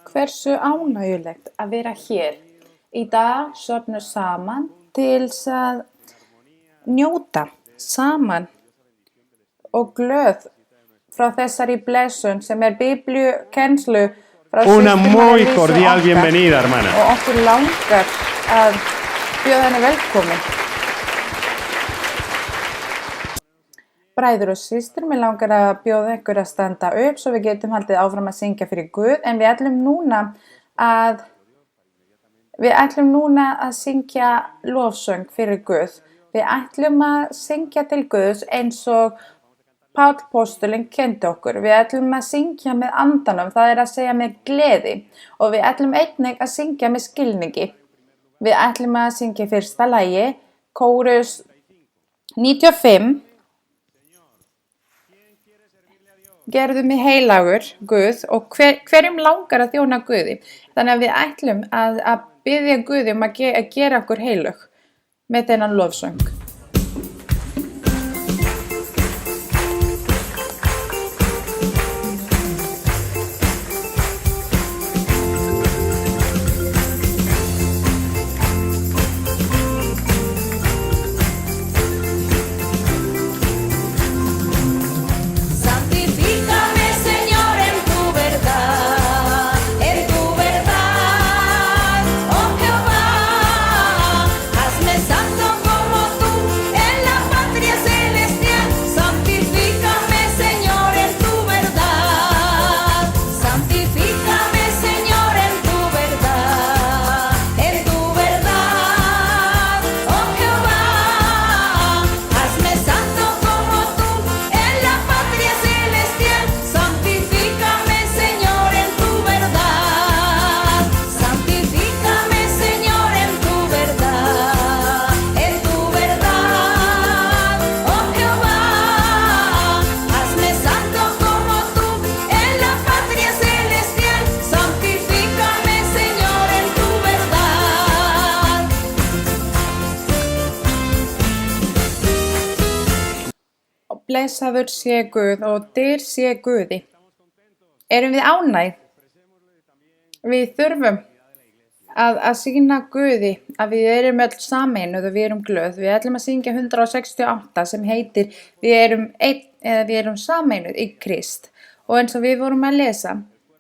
Hversu ánægjulegt að vera hér í dag söfnuð saman til að njóta saman og glöð frá þessari blessun sem biblíukennslu frá Una muy systur cordial bienvenida, hermana. og okkur langar að bjóða henni velkomin. Bræður og systur, mér langar að bjóða ykkur að standa upp svo við getum haldið áfram að syngja fyrir Guð, en við ætlum núna að syngja lofsöng fyrir Guð. Við ætlum að syngja til Guðs eins og Páll postulinn kenndi okkur. Við ætlum að syngja með andanum, það að segja með gleði, og við ætlum einnig að syngja með skilningi. Við ætlum að syngja fyrsta lagi, kórus 95. Gerðu mig heilagur, Guð, og hverjum langar að þjóna Guði. Þannig að við ætlum að biðja Guð að gera okkur heilög með þennan lofsöng. Blessaður sé Guð og dyr sé Guði. Erum við ánægð? Við þurfum að sýna Guði að við erum öll sameinuð og við erum glöð. Við ætlum að syngja 168 sem heitir Við erum sameinuð í Krist. Og eins og við vorum að lesa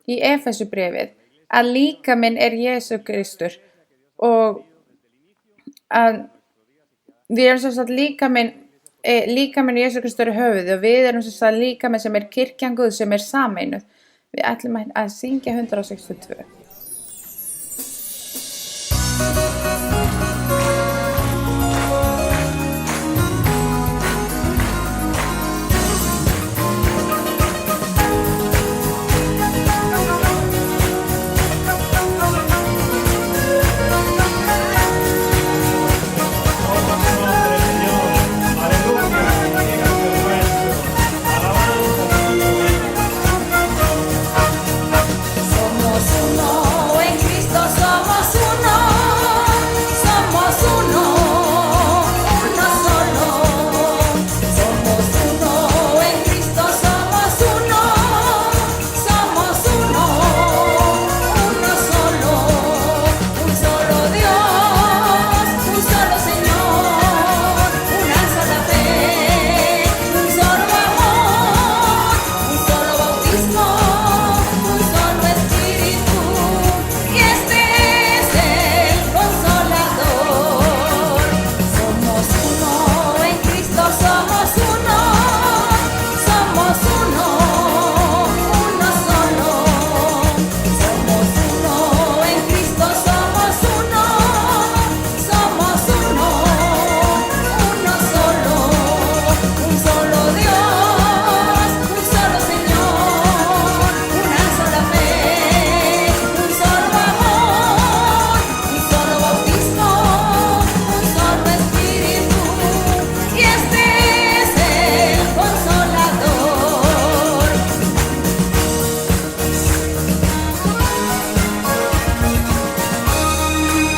í Efesubréfið að líkaminn Jesú Kristur og að við erum sem sagt líkaminn Jesú Kristur höfuðið og við erum sem sagt líkaminn sem kirkjan Guð sem sameinuð. Við ætlum að syngja 162.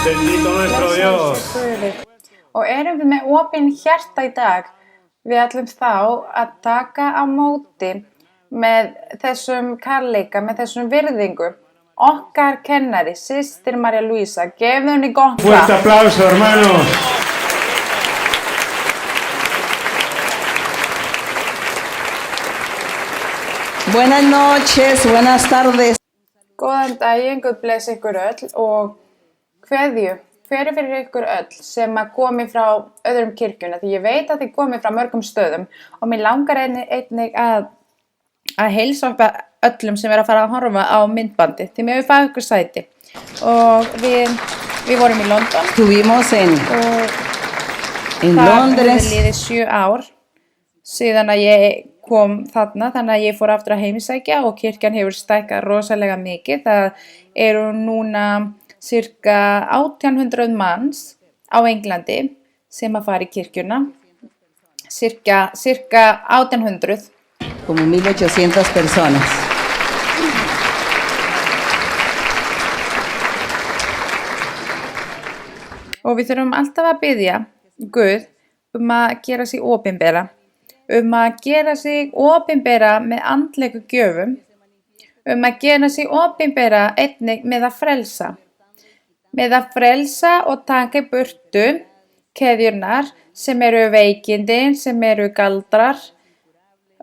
Bendito nuestro Dios. Og erum við með opin hjarta í dag? Við ætlum þá að taka á móti með þessum kærleika, með þessum virðingu. Okkar kennari, systir María Luisa, gefðu henni gott Fuerte klapp. aplauso, hermanos. Buenas noches, buenas tardes. Góðan daginn, Guð blessi ykkur öll og kveðju fyrir ykkur öll sem að komi frá öðrum kirkjuna, því ég veit að þið komi frá mörgum stöðum og mér langar einnig að heilsa upp öllum sem að fara að horfa á myndbandi, því mér hefur fætt ykkur sæti og við vorum í London Estuvimos en það hefur Londres. liðið 7 ár síðan að ég kom þarna, þannig að ég fór aftur að heimsækja og kirkjan hefur stækkað rosalega mikið. Það eru núna cirka 1800 manns á Englandi sem að fara í kirkjuna, cirka 1800. Como 1800 personas. Og við þurfum alltaf að biðja Guð að gera sig opinbera, að gera sig opinbera með andlegu gjöfum, að gera sig opinbera einnig með að frelsa og taka í burtu keðjurnar sem eru veikindi, sem eru galdrar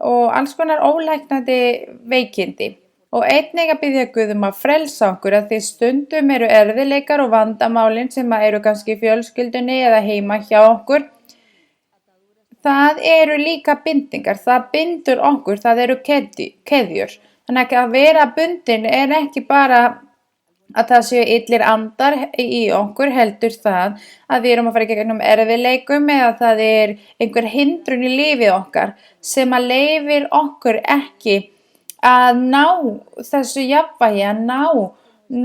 og alls konar ólæknandi veikindi. Og einnig að biðja Guð að frelsa okkur, að því stundum eru erfiðleikar og vandamálin sem eru kannski í fjölskyldunni eða heima hjá okkur. Það eru líka bindingar, það bindur okkur, það eru keðjur. Þannig að vera bundin ekki bara að það séu illir andar í okkur, heldur það að við erum að fara í gegnum erfiðleikum eða það einhver hindrun í lífið okkar sem að leyfir okkur ekki að ná þessu jafnvægi,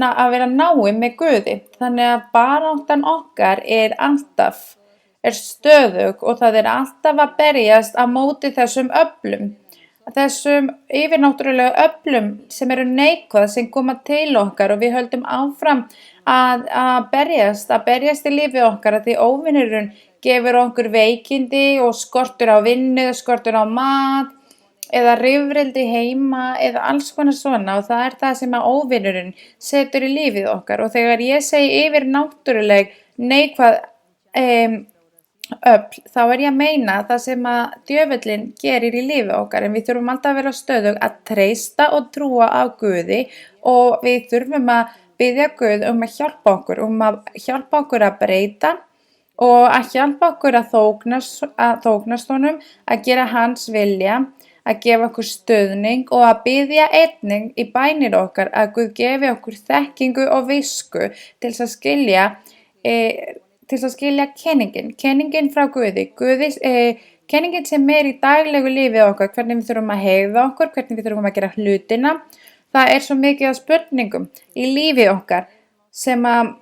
að vera náin með Guði. Þannig að baráttan okkar alltaf stöðug og það alltaf að berjast á móti þessum öflum, þessum yfirnáttúrulegu öflum sem eru neikvæð, sem koma til okkar og við höldum áfram að berjast í lífið okkar, að því óvinurinn gefur okkur veikindi og skortur á vinnu, skortur á mat, eða rifrildi heima eða alls konar svona, og það það sem að óvinurinn setur í lífið okkar. Og þegar ég segi yfir náttúruleg neikvæð öfl, þá ég að meina það sem að djöfullinn gerir í lífið okkar, en við þurfum alltaf að vera stöðug að treysta og trúa á Guði og við þurfum að biðja Guð að hjálpa okkur að breyta og að hjálpa okkur að þóknast honum, að gera hans vilja, að gefa okkur stuðning og að biðja einnig í bænir okkar að Guð gefi okkur þekkingu og visku til þess að skilja kenningin frá Guði, kenningin sem í daglegu lífið okkar, hvernig við þurfum að hegða okkur, hvernig við þurfum að gera hlutina. Það svo mikið af spurningum í lífið okkar sem að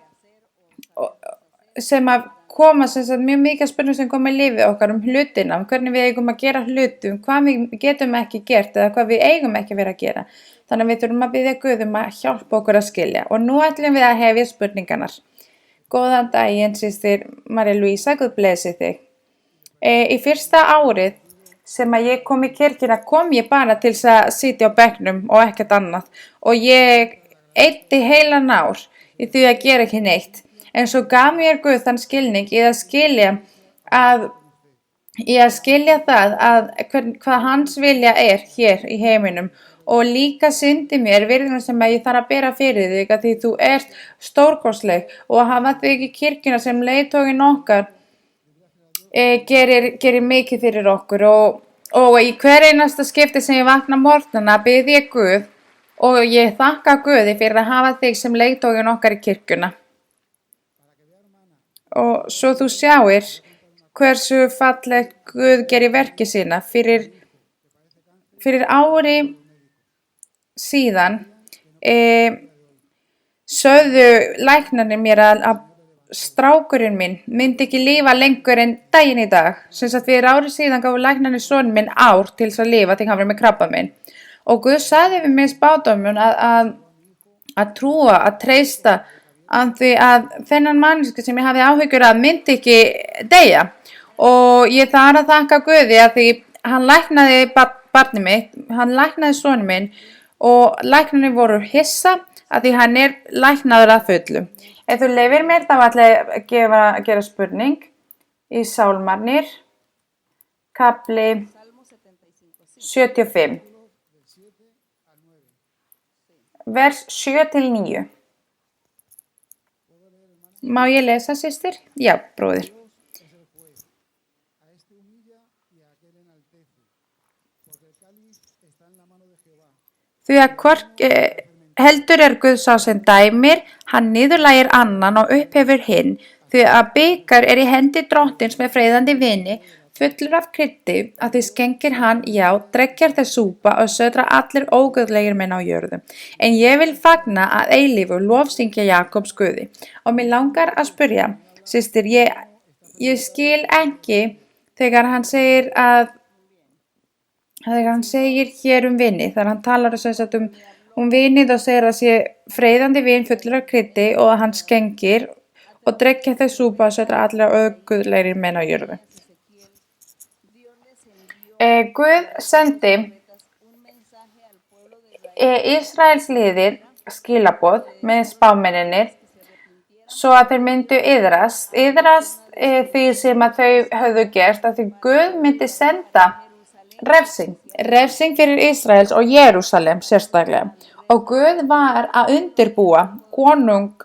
koma, mjög mikið spurningum sem koma í lífið okkar hlutina, hvernig við eigum að gera hluti, hvað við getum ekki gert eða hvað við eigum ekki verið að gera. Þannig að við þurfum að biðja Guð að hjálpa okkur að skilja. Og nú ætlum við að hefja spurningarnar. Góðan daginn, systir María Luisa, Guð blessi þig. Í fyrsta árið sem að ég kom í kirkjuna kom ég bara til að sitja á bekknum og ekkert annað. Og ég eyddi heilan ár í því að gera ekki neitt. En svo gaf mér Guð þann skilning í að skilja það hvað hans vilja hér í heiminum, og líka sýndi mér virðinguna sem ég þarf að bera fyrir þig, að því þú stórkostleg og að hafa þig í kirkjuna sem leiðtoginn okkar gerir mikið fyrir okkur, og í hver einasta skipti sem ég vakna morgnana bið ég Guð og ég þakka Guði fyrir að hafa þig sem leiðtoginn okkar í kirkjuna. Og svo þú sjáir hversu fallegt Guð gerir verki sína. Fyrir ári síðan sögðu læknarnir mér að strákurinn minn myndi ekki lifa lengur en daginn í dag. Sem sagt, fyrir ári síðan gáfu læknarnir soninn minn ár til þess að lifa, til hann var með krabbamein. Og Guð sagði við mér spádóminn að trúa, að treysta, því að þennan manneskja sem ég hafði áhyggjur af myndi ekki deyja. Og ég þarf að þakka Guði að því hann læknaði barnið mitt, hann læknaði soninn minn og læknarnir voru hissa að því hann læknaður að fullu. Ef þú leyfir mér þá ætla ég að gera spurning í Sálmarnir, kafli 75, vers 7-9. Má ég lesa, systir? Já, bróðir. Því að hvort heldur Guð sá sem dæmir, hann niðurlægir annan og upphefur hinn, því að bikar í hendi drottins með freyðandi vini, fullur af kryddi, að því skengir hann, já, dreggjar þess súpa og södra allir óguðlegir menn á jörðu. En ég vil fagna að eilífu lofsyngja Jakobs Guði. Og mér langar að spyrja, systir, ég skil ekki þegar hann segir hér vini, þegar hann talar vinið og segir að sé freyðandi vin fullur af kryddi og að hann skengir og dreggja þess súpa og södra allir óguðlegir menn á jörðu. Guð sendi Ísraels liðið skilaboð með spámennirnir svo að þeir myndu iðrast því sem að þau höfðu gert, að því Guð myndi senda refsing fyrir Ísraels og Jerúsalem sérstaklega. Og Guð var að undirbúa konung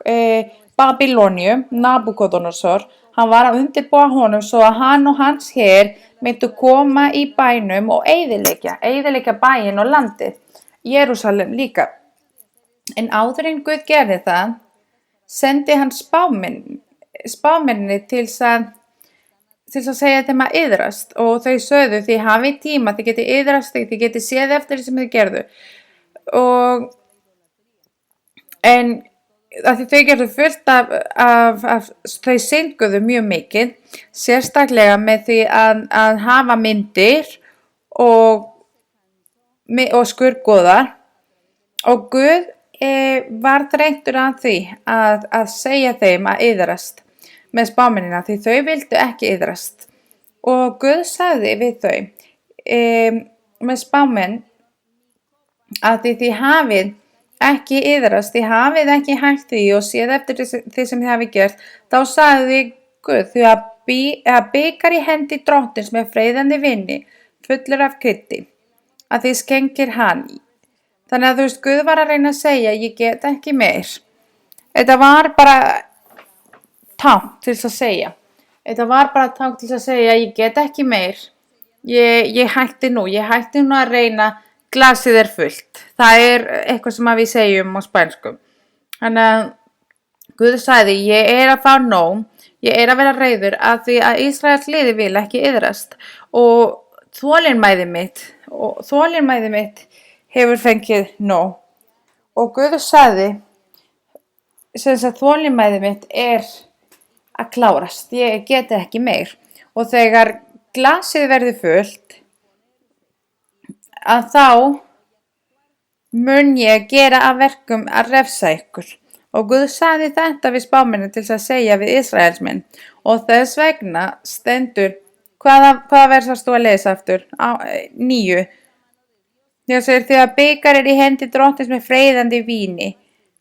Babylóníu, Nabúkóðonosor, hann var að undirbúa honum svo að hann og hans her myndu koma í bænum og eyðileggja bæinn og landið, Jerúsalem líka. En áður en Guð gerði það, sendi hann spámenni til að segja þeim að iðrast, og þau sögðu, þið hafið tíma, þið getið iðrast, þið getið séð eftir því sem þið gerðu. En að því þau gerðu fullt af þau synguðu mjög mikið, sérstaklega með því að hafa myndir og skurðgoðar, og Guð var þreyttur að því að segja þeim að iðrast með spámennina, því þau vildu ekki iðrast. Og Guð sagði við þau með spámenn að þið hafið ekki iðrast, þið hafið ekki hægt því og séð eftir því sem þið hafið gert, þá sagði Guð, því að bikar í hendi drottins með freyðandi vini, fullur af kryddi, að þið skengir hann. Þannig að þú veist, Guð var að reyna að segja, ég get ekki meir. Þetta var bara tákn til að segja. Ég get ekki meir. Ég hætti nú að reyna, glasið fullt. Það eitthvað sem við segjum á spænsku. Þannig að Guð sagði, ég að fá nóg, ég að vera reiður að því að Ísraels liði vil ekki iðrast, og þolinmæði mitt hefur fengið nóg. Og Guð sagði, sem sagt þolinmæði mitt að klárast, ég get ekki meir. Og þegar glasið verði fullt, að þá mun ég gera að verkum að refsa ykkur. Og Guð sagði þetta við spámennin til að segja við Ísraelsmenn, og þess vegna stendur, hvaða vers varst þú að lesa aftur? 9. Það segir, því að bikar í hendi drottins með freyðandi víni,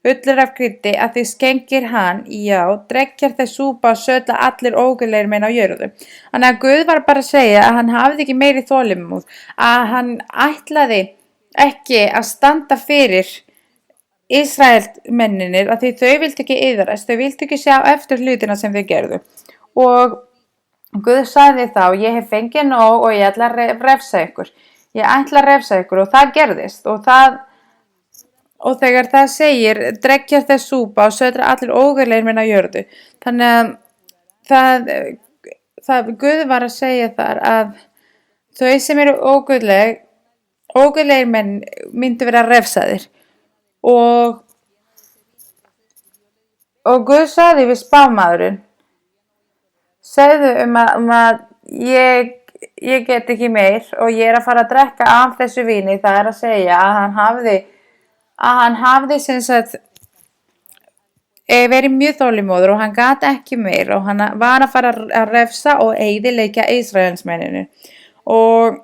fullur af kryddi, að þið skengir hann, já, dreggjar þess súpa og södla allir óguðlegir menn á jörðu. Þannig að Guð var bara að segja að hann hafði ekki meiri þolinmúð, að hann ætlaði ekki að standa fyrir Ísraelsmenninir, að því þau vildi ekki iðrast, þau vildi ekki sjá eftir hlutina sem þau gerðu. Og Guð sagði þá, ég hef fengið nóg og ég ætla að refsa ykkur. Og það gerðist, og þegar það segir, dreggjar þess súpa og södra allir óguðlegir menn á jörðu. Þannig að Guð var að segja þar að þau sem eru óguðlegir menn myndu vera refsaðir. Og Guð sagði við spámaðurinn, segðu að ég get ekki meir og ég að fara að drekka af þessu víni. Það að segja að hann hafði sem sagt verið mjög þolinmóður og hann gat ekki meir, og hann var að fara að refsa og eyðileggja Ísraelsmenninu. Og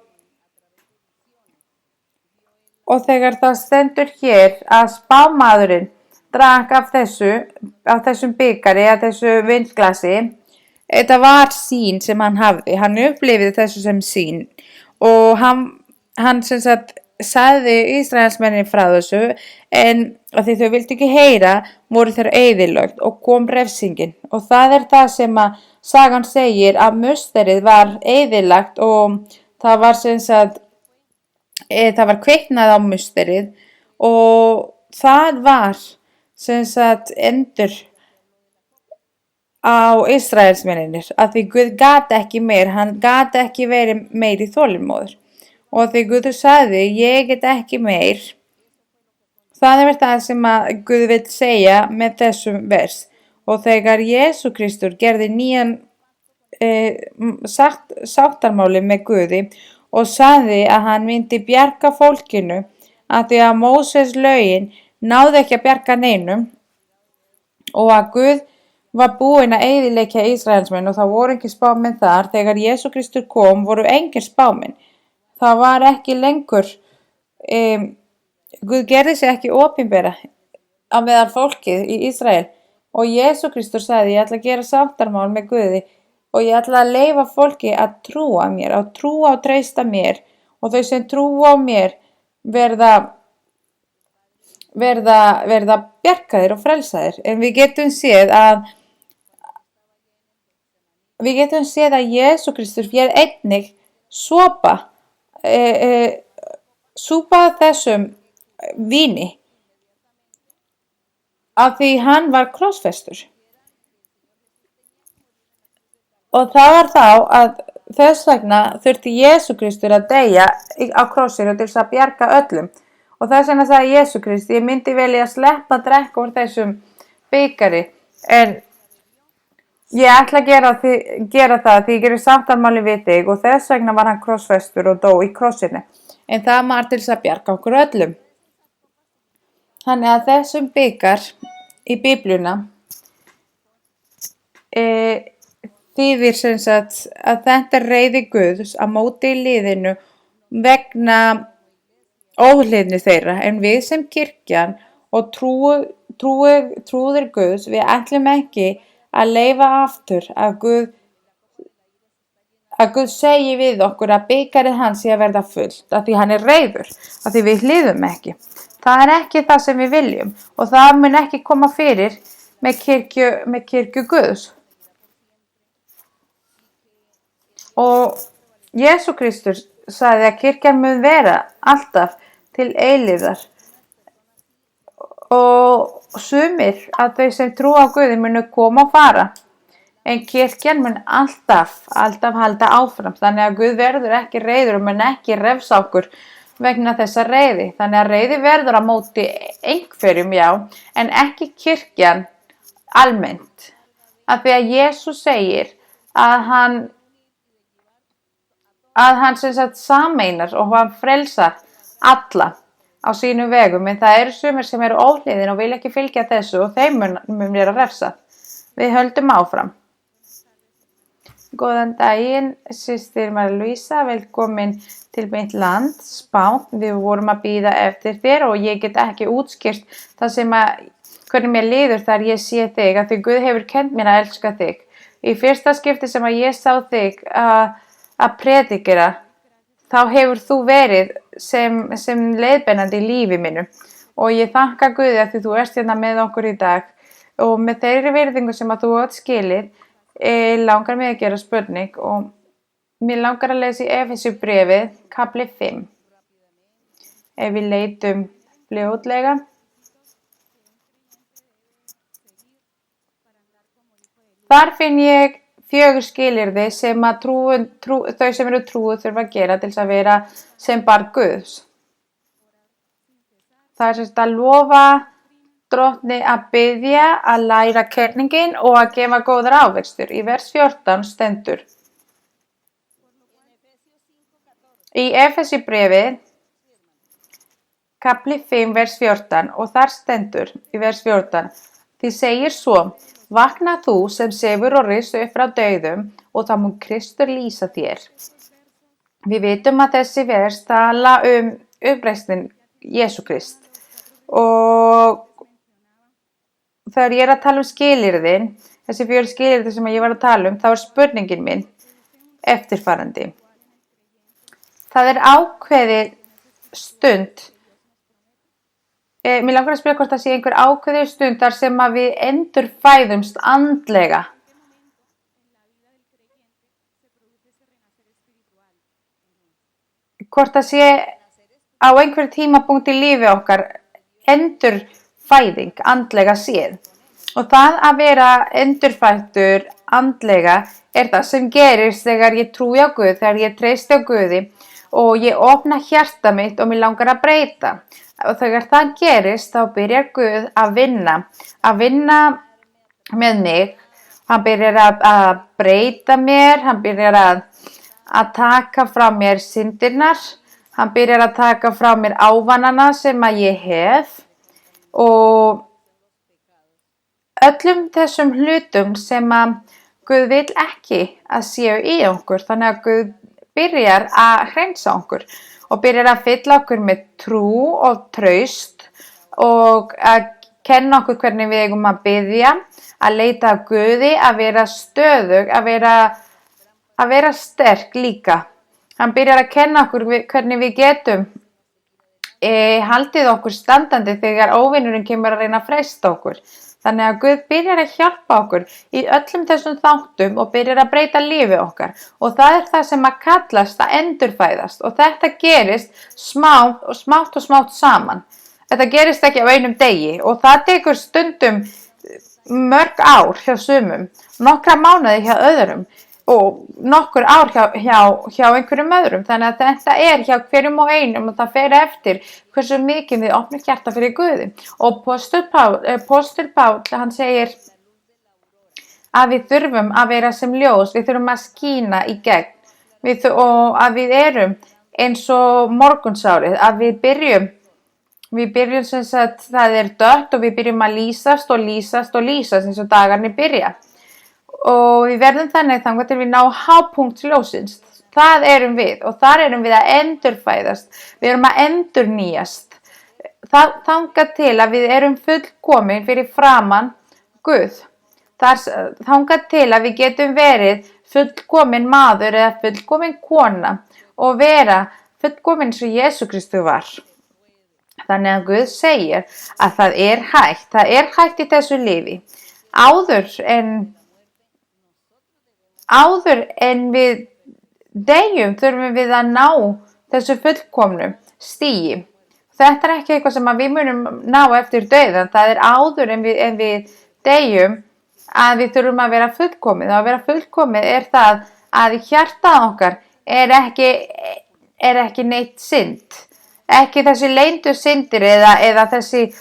Og þegar það stendur hér að spámaðurinn drakk af þessum bikari, af þessu vindglasi, þetta var sýn sem hann hafði. Hann upplifði þessu sem sýn og hann sem sagt sagði Ísraelsmennin frá þessu, en af því þau vildu ekki heyra voru þeir eyðilögð og kom refsingin. Og það er það sem að sagan segir, að musterið var eyðilagt og það var sem sagt það var kviknað á musterið og það var sem sagt endur á Ísraelsmennirnir, að því Guð gat ekki meir, hann gat ekki verið meiri þolinmóður. Og því Guð sagði, ég get ekki meir. Það er það sem að Guð vil segja með þessum vers. Og þegar Jesú Kristur gerði nýjan sáttarmáli með Guði og sagði að hann myndi bjarga fólkinu, að því að Móses lögin náði ekki að bjarga neinum og að Guð var búinn að eyðileggja Ísraelsmenn og það voru ekki spámenn þar. Þegar Jesú Kristur kom voru engir spámenn. Það var ekki lengur, Guð gerði sig ekki opinbera á meðal fólkið í Ísrael og Jesú Kristur sagði, ég ætla að gera sáttarmál með Guði og ég ætla að leyfa fólki að trúa mér, að trúa og treysta mér, og þau sem trúa á mér verða bjargaðir og frelsaðir. En við getum séð að Jesú Kristur fér einnig súpa þessum víni af því hann var krossfestur. Og það var þá að þess vegna þurfti Jesú Kristur að deyja á krossinu til þess að bjarga öllum. Og þess vegna sagði Jesú Krist, ég myndi velja að sleppa að drekka úr þessum bikari, en ég ætla að gera það því ég gerir sáttarmáli við þig, og þess vegna var hann krossfestur og dó í krossinu. En það var til þess að bjarga okkur öllum. Þannig að þessum bikar í Biblíuna þýðir sem sagt að þetta er reiði Guðs á móti liðinu vegna óhlýðni þeirra, en við sem kirkjan og trúðir Guðs, við ætlum ekki að leyfa aftur að Guð segi við okkur að bikarið hans sé að verða fullt, af því hann er reiður, af því við hlýðum ekki. Það er ekki það sem við viljum og það mun ekki koma fyrir með kirkju Guðs. Og Jesú Kristur sagði að kirkjan mun vera alltaf til eilífðar og sumir að þau sem trúa á Guði munu koma og fara, en kirkjan mun alltaf halda áfram, þannig að Guð verður ekki reiður og mun ekki refsa okkur vegna þessa reiði. Þannig að reiði verður á móti einhverjum, já, en ekki kirkjan almennt, af því að Jesús segir að hann sem sagt sameinar og hann frelsar alla á sínu vegum, en það eru sumir sem eru óhlýðin og vil ekki fylgja þessu og þeim mun vera refsað. Við höldum áfram. Góðan daginn, systir María Luisa, velkomin til mitt land, Spán. Við vorum að bíða eftir þér og ég get ekki útskýrt það sem hvernig mér líður þar ég sé þig, að því Guð hefur kennt mér að elska þig. Í fyrsta skipti sem að ég sá þig að predikera, þá hefur þú verið sem leiðbeinandi í lífi mínu og ég þakka Guði að því þú ert hérna með okkur í dag, og með þeirri virðingu sem að þú átt skilið langar mig að gera spurning og mér langar að lesa í Efesubréfið kafli 5. Ef við leitum fljótlega. Þar finn ég 4 skilyrði sem að þau sem eru trúið þurfa að gera til þess að vera sem barn Guðs. Það er sem að lofa Drottni, að biðja, að læra kenningin og að gefa góðar ávextir. Í vers 14 stendur. Í Efesubréfið kafli 5 vers 14 og þar stendur í vers 14. Því segir svo, vakna þú sem sefur og ris upp frá dauðum og það mun Kristur lýsa þér. Við vitum að þessi vers tala uppreisnin Jesú Krist. Og þegar ég að tala skilyrðin, þessi 4 skilyrði sem ég var að tala þá er spurningin minn eftirfarandi. Það er ákveðið stund. Mér langar að spyrja hvort það sé einhver ákveðið stundar sem að við endurfæðumst andlega. Hvort það sé á einhverjum tímapunkti í lífi okkar endurfæðing andlega séð. Og það að vera endurfæddur andlega er það sem gerist þegar ég trúi á Guð, þegar ég treysti á Guði og ég opna hjarta mitt og mér langar að breyta. Og þegar það gerist þá byrjar Guð að vinna með mig. Hann byrjar að breyta mér, hann byrjar að taka frá mér syndirnar, hann byrjar að taka frá mér ávanana sem að ég hef og öllum þessum hlutum sem að Guð vil ekki að séu í okkur. Þannig að Guð byrjar að hreinsa okkur og byrjar að fylla okkur með trú og traust og að kenna okkur hvernig við eigum að biðja, að leita að Guði, að vera stöðug, að vera sterk líka. Hann byrjar að kenna okkur hvernig við getum haldið okkur standandi þegar óvinurinn kemur að reyna að freista okkur. Þannig að Guð byrjar að hjálpa okkur í öllum þessum þáttum og byrjar að breyta lífi okkar. Og það er það sem að kallast að endurfæðast. Og þetta gerist smátt saman. Þetta gerist ekki á einum degi og það tekur stundum mörg ár hjá sumum, nokkra mánuði hjá öðrum og nokkur ár hjá einhverjum öðrum. Þannig að þetta er hjá hverjum og einum og það fer eftir hversu mikið við opnum hjarta fyrir Guði. Og Póstur Páll, hann segir að við þurfum að vera sem ljós, við þurfum að skína í gegn. Og að við erum eins og morgunsárið, að við byrjum sem sagt, það er dökkt og við byrjum að lýsast eins og dagarnir byrja. Og við verðum þannig þangað til við ná hápunkt ljósins. Það erum við og þar erum við að endurfæðast. Við erum að endurnýjast. Þangað til að við erum fullkomin fyrir framan Guð. Þangað til að við getum verið fullkomin maður eða fullkomin kona og vera fullkomin eins og Jesú Kristur var. Þannig að Guð segir að það er hægt í þessu lífi. Áður en við deyjum þurfum við að ná þessu fullkomnu stigi. Þetta er ekki eitthvað sem við munum ná eftir dauðan. Það er áður en við deyjum að við þurfum að vera fullkomið. Að vera fullkomið er það að hjartað okkar er ekki neitt synd. Ekki þessi leyndu syndir eða þessi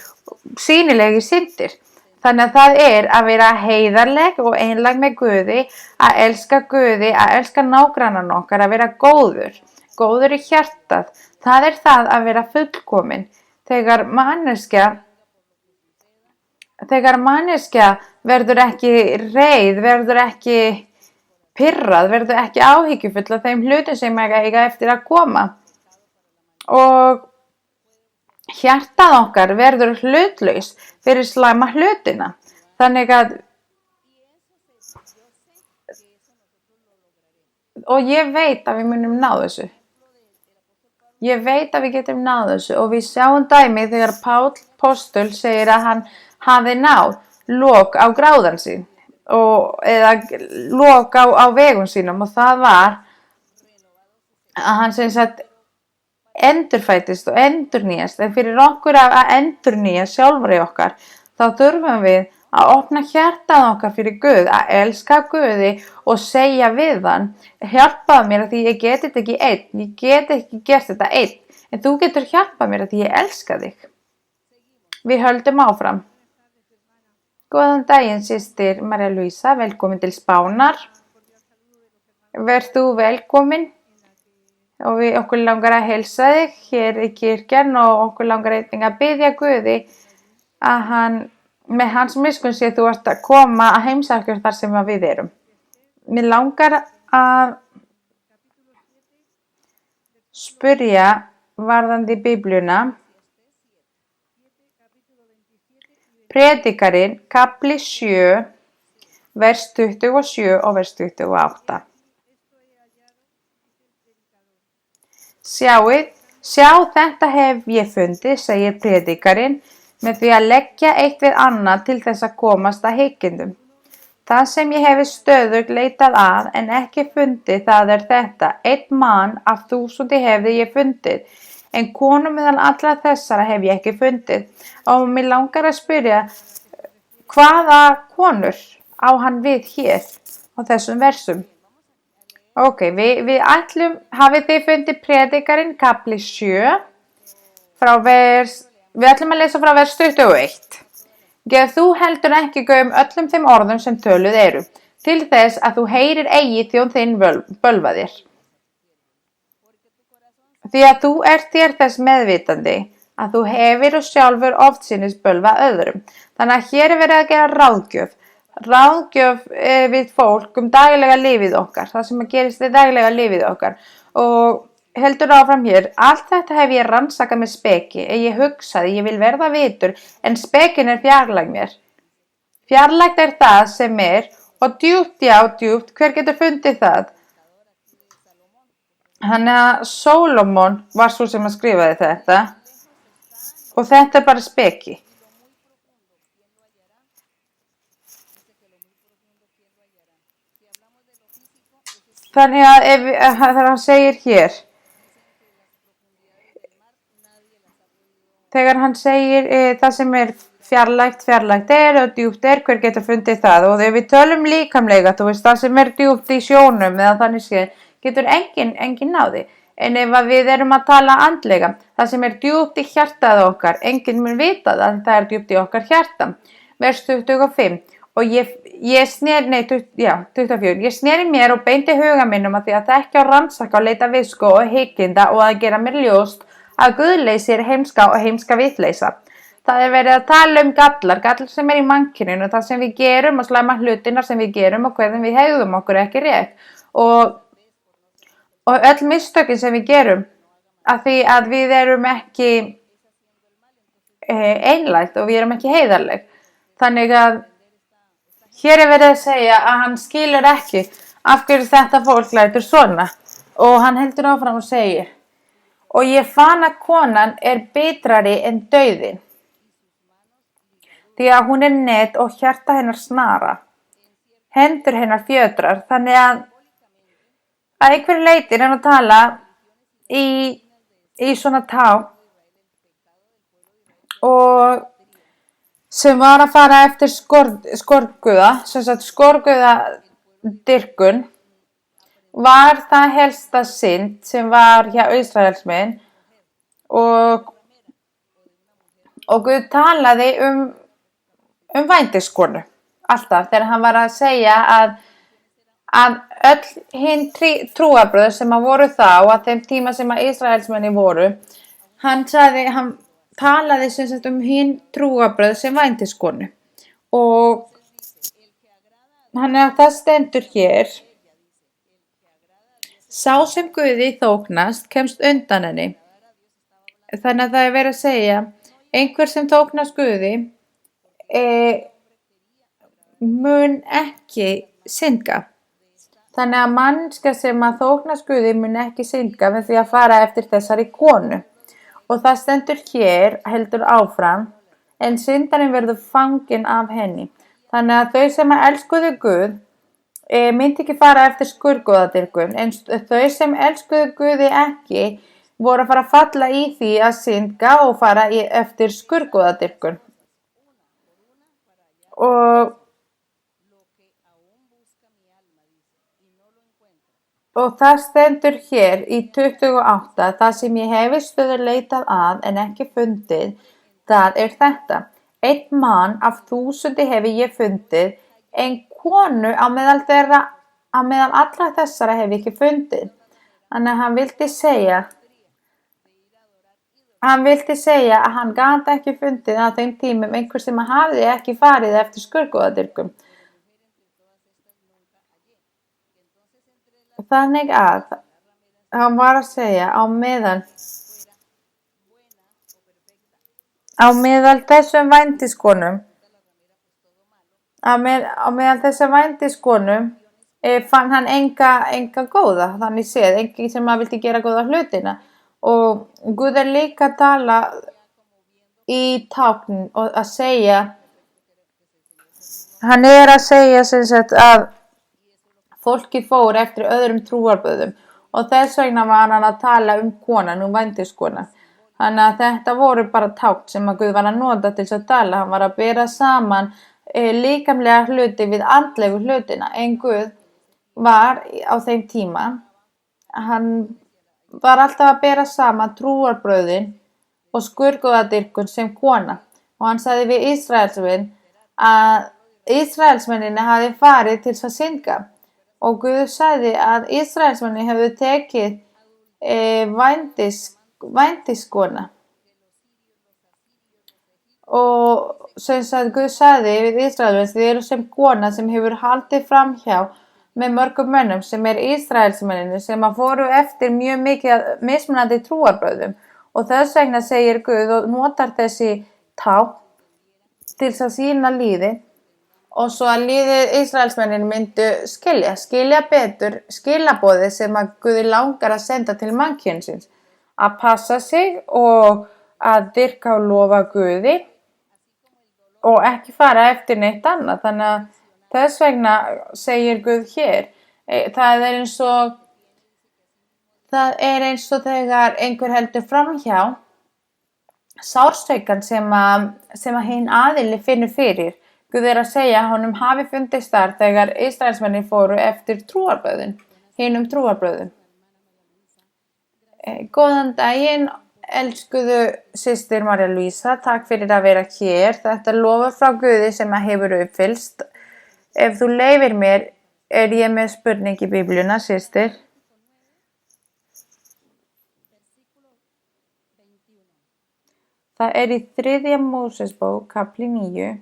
sýnilegi syndir. Þannig að það er að vera heiðarleg og einlæg með Guði, að elska nágrannan okkar, að vera góður í hjartað. Það er það að vera fullkomin. Þegar manneskja verður ekki reið, verður ekki pirrað, verður ekki áhyggjufull af þeim hlutum sem eiga eftir að koma. Og hjartað okkar verður hlutlaus fyrir slæma hlutina. Þannig að og ég veit að við munum ná þessu. Ég veit að við getum náð þessu og við sjáum dæmi þegar Páll Póstul segir að hann hafi náð lok á gráðan sín eða lok á vegum sínum og það var að hann sem sagt endurfætist og endurnýjast. En fyrir okkur að endurnýja sjálfur í okkar þá þurfum við að opna hjartað okkar fyrir Guð, að elska Guði og segja við hann, hjálpaðu mér að því ég geti þetta ekki einn, ég get ekki gert þetta einn, en þú getur hjálpað mér að því ég elska þig. Við höldum áfram. Góðan daginn, systir María Luisa, velkomin til Spánar. Verð þú velkomin og okkur langar að heilsa þig hér í kirkjan og okkur langar einnig að biðja Guði að hann með hans miskunn sé þú ert að koma að heimsækja þar sem við erum. Mér langar að spyrja varðandi Biblíuna Predikarinn, kafli 7, vers 27 og vers 28. Sjá þetta hef ég fundið, segir predikarinn, með því að leggja eitt við annað til þess að komast að hyggindum. Það sem ég hefi stöðugt leitað að en ekki fundið, það er þetta: einn mann af 1000 hefði ég fundið, en konu meðal allra þessara hef ég ekki fundið. Og mig langar að spyrja, hvaða konur á hann við hér á þessum versum? Ok, við ætlum, hafið þið fundið predikarinn, kafli 7, við ætlum að lesa frá vers 21. Gef þú heldur ekki gaum öllum þeim orðum sem töluð eru, til þess að þú heyrir eigi þjón þinn bölva þér. Því að þú ert þér þess meðvitandi að þú hefir og sjálfur oftsinnis bölva öðrum. Þannig að hér er verið að gera ráðgjöf við fólk daglega lífið okkar, það sem gerist í daglega lífið okkar. Og heldur áfram hér: allt þetta hef ég rannsakað með speki, ég hugsaði, ég vil verða vitur, en spekin er fjarlæg mér. Fjarlægt er það sem er, og djúpt, já, djúpt, hver getur fundið það? Þannig að Sólómon var svo sem að skrifaði þetta, og þetta er bara speki. Þannig að þegar hann segir hér, þegar hann segir það sem er fjarlægt er og djúpt er, hver getur fundið það? Og þegar við tölum líkamlega, þú veist, það sem er djúpt í sjónum eða þannig séð, getur engin náði. En ef við erum að tala andlega, það sem er djúpt í hjartað okkar, enginn mun vita það er djúpt í okkar hjarta. Vers 25. Og ég sneri mér og beindi huga minnum að því að þekkja og rannsaka og leita visku og hygginda og að gera mér ljóst að guðleysi er heimska og heimska vitleysa. Það er verið að tala gallar sem er í mannkyninu, það sem við gerum og slæma hlutina sem við gerum og hvernig við hegðum okkur ekki rétt. Og öll mistökin sem við gerum, af því að við erum ekki einlægt og við erum ekki heiðarleg. Þannig að hér er verið að segja að hann skilur ekki af hverju þetta fólk lætur svona. Og hann heldur áfram og segir: og ég fann að konan er bitrari en dauðinn, því að hún er net og hjarta hennar snara, hendur hennar fjötrar. Þannig að einhverju leyti er hann að tala í svona tá og sem var að fara eftir skordguða, sem sagt skordguðadyrkun var það helsta synd sem var hjá Ísraelsmenn, og Guð talaði um vændiskonu alltaf þegar hann var að segja að öll hinn trúarbröð sem að voru þá að þeim tíma sem að Ísraelsmenni voru, hann talaði sem sagt hinn trúarbröð sem vændiskonu. Og þannig að það stendur hér: sá sem Guði þóknast kemst undan henni. Þannig að það er verið að segja, einhver sem þóknast Guði mun ekki syndga. Þannig að mannska sem að þóknast Guði mun ekki syndga með því að fara eftir þessari konu. Og það stendur hér, heldur áfram, en syndarinn verður fanginn af henni. Þannig að þau sem að elskuðu Guð myndi ekki fara eftir skurðgoðadyrkun, en þau sem elskuðu Guði ekki voru að fara að falla í því að syndga og fara eftir skurðgoðadyrkun. Og það stendur hér í 28, það sem ég hefi stöðugt leitað að en ekki fundið, það er þetta: einn mann af 1000 hefi ég fundið, en konu á meðal allra þessara hef ég ekki fundið. Þannig að hann vildi segja að hann gat ekki fundið á þeim tímum einhver sem hafði ekki farið eftir skurðgoðadyrkun. Þannig að hann var að segja á meðan Á meðal þessum vændiskonum fann hann enga góða, þannig séð, engin sem vildi gera góða hlutina. Og Guð líka að tala í tákn og að segja, hann að segja sem sagt að fólki fór eftir öðrum trúarbrögðum og þess vegna var hann að tala konan, vændiskona. Þannig að þetta voru bara tákn sem að Guð var að nota til þess að tala. Hann var að bera saman líkamlega hluti við andlegu hlutina. En Guð var á þeim tíma, hann var alltaf að bera saman trúarbrögðin og skurðgoðadýrkun sem kona. Og hann sagði við Ísraelsmenn að Ísraelsmenninni hafi farið til að synga. Og Guð sagði að Ísraelsmenni hefðu tekið vændiskona. Og sem sagt Guð sagði við Ísraelsmenn, þið eru sem kona sem hefur haldið framhjá með mörgum mönnum sem Ísraelsmenninu sem að fóru eftir mjög mikið mismunandi trúarbrögðum. Og þess vegna segir Guð og notar þessi tákn til að sýna líði og svo að líðið Ísraelsmenninu myndu skilja betur skilaboðið sem að Guð langar að senda til mannkynsins. Að passa sig og að dyrka og lofa Guði og ekki fara eftir neitt annað. Þannig að þess vegna segir Guð hér, það er eins og þegar einhver heldur framhjá sársaukan sem að hinn aðili finnur fyrir. Guð að segja að honum hafi fundist þar þegar Ísraelsmenni fóru eftir trúarbrögðum, hinum trúarbrögðum. Góðan daginn, elskuðu systir María Luisa, takk fyrir að vera hér. Þetta lofur frá Guði sem að hefur uppfyllst. Ef þú leyfir mér, ég með spurning í Biblíuna, systir. Það í 3. Mósesbók, kapli 9.